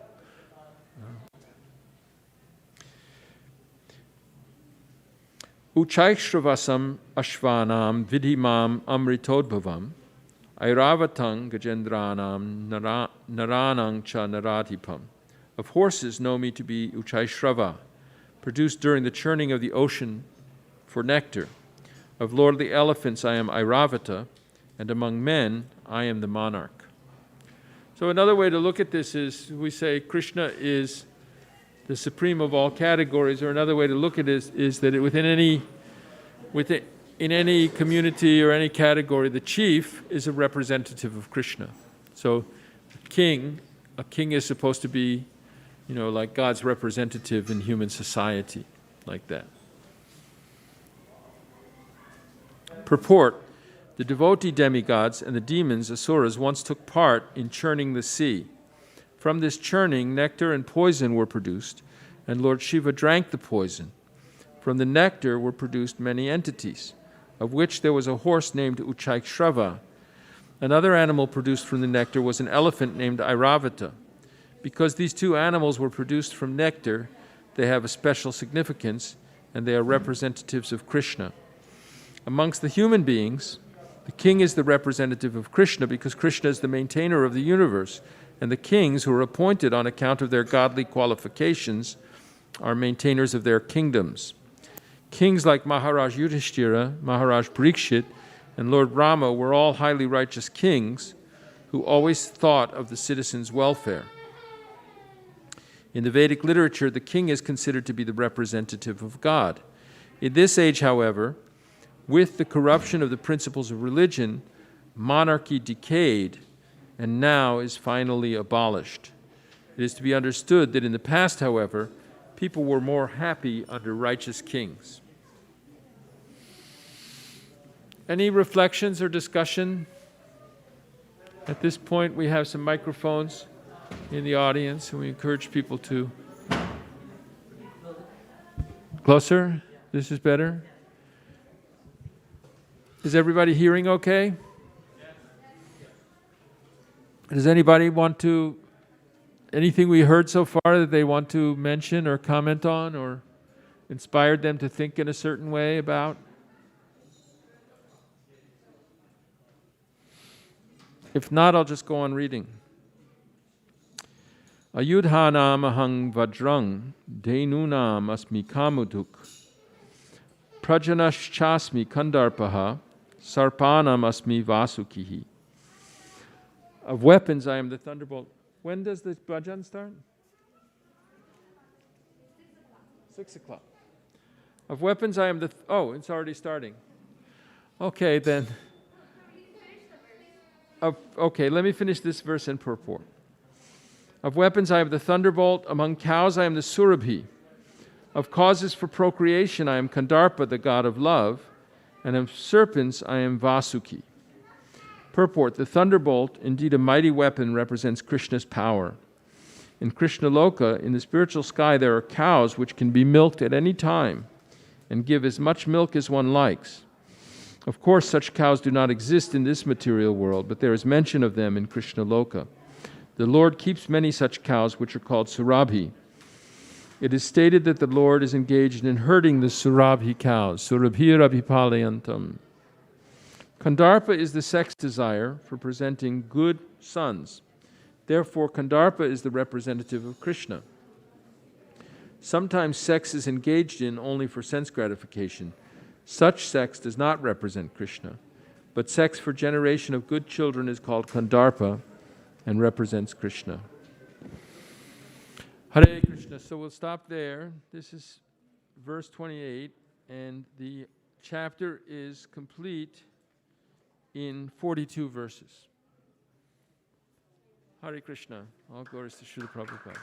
Uchaikshavasam ashvanam vidhimam amritodbhavam airavatang gajendranam naranang cha naratipam. Of horses know me to be Uchaishrava, produced during the churning of the ocean for nectar. Of lordly elephants I am Airavata, and among men I am the monarch. So another way to look at this is we say Krishna is the supreme of all categories, or another way to look at it is that in any community or any category, the chief is a representative of Krishna. So a king is supposed to be, like God's representative in human society, like that. Purport: the devotee demigods and the demons, asuras, once took part in churning the sea. From this churning, nectar and poison were produced, and Lord Shiva drank the poison. From the nectar were produced many entities, of which there was a horse named Uchaikshrava. Another animal produced from the nectar was an elephant named Airavata. Because these 2 animals were produced from nectar, they have a special significance, and they are representatives of Krishna. Amongst the human beings, the king is the representative of Krishna because Krishna is the maintainer of the universe, and the kings, who are appointed on account of their godly qualifications, are maintainers of their kingdoms. Kings like Maharaj Yudhishthira, Maharaj Parikshit, and Lord Rama were all highly righteous kings who always thought of the citizens' welfare. In the Vedic literature, the king is considered to be the representative of God. In this age, however, with the corruption of the principles of religion, monarchy decayed and now is finally abolished. It is to be understood that in the past, however, people were more happy under righteous kings. Any reflections or discussion? At this point, we have some microphones in the audience, and we encourage people to... Closer? This is better? Is everybody hearing okay? Does anybody want to... anything we heard so far that they want to mention or comment on or inspired them to think in a certain way about? If not, I'll just go on reading. Ayudhanam ahang vajrang denunam asmi kamuduk prajanaschasmi kandarpaha sarpanam asmi vasukihi. Of weapons I am the thunderbolt. When does the bhajan start? 6 o'clock. Of weapons I am the... oh, it's already starting. Okay, then. Okay, let me finish this verse in purport. Of weapons I am the thunderbolt, among cows I am the surabhi. Of causes for procreation I am Kandarpa, the god of love, and of serpents I am Vasuki. Purport: the thunderbolt, indeed a mighty weapon, represents Krishna's power. In Krishnaloka, in the spiritual sky, there are cows which can be milked at any time and give as much milk as one likes. Of course, such cows do not exist in this material world, but there is mention of them in Krishnaloka. The Lord keeps many such cows, which are called surabhi. It is stated that the Lord is engaged in herding the surabhi cows, surabhirabhipalayantam. Kandarpa is the sex desire for presenting good sons. Therefore, Kandarpa is the representative of Krishna. Sometimes sex is engaged in only for sense gratification. Such sex does not represent Krishna, but sex for generation of good children is called Kandarpa and represents Krishna. Hare Krishna. So we'll stop there. This is verse 28, and the chapter is complete in 42 verses. Hare Krishna. All glories to Srila Prabhupada.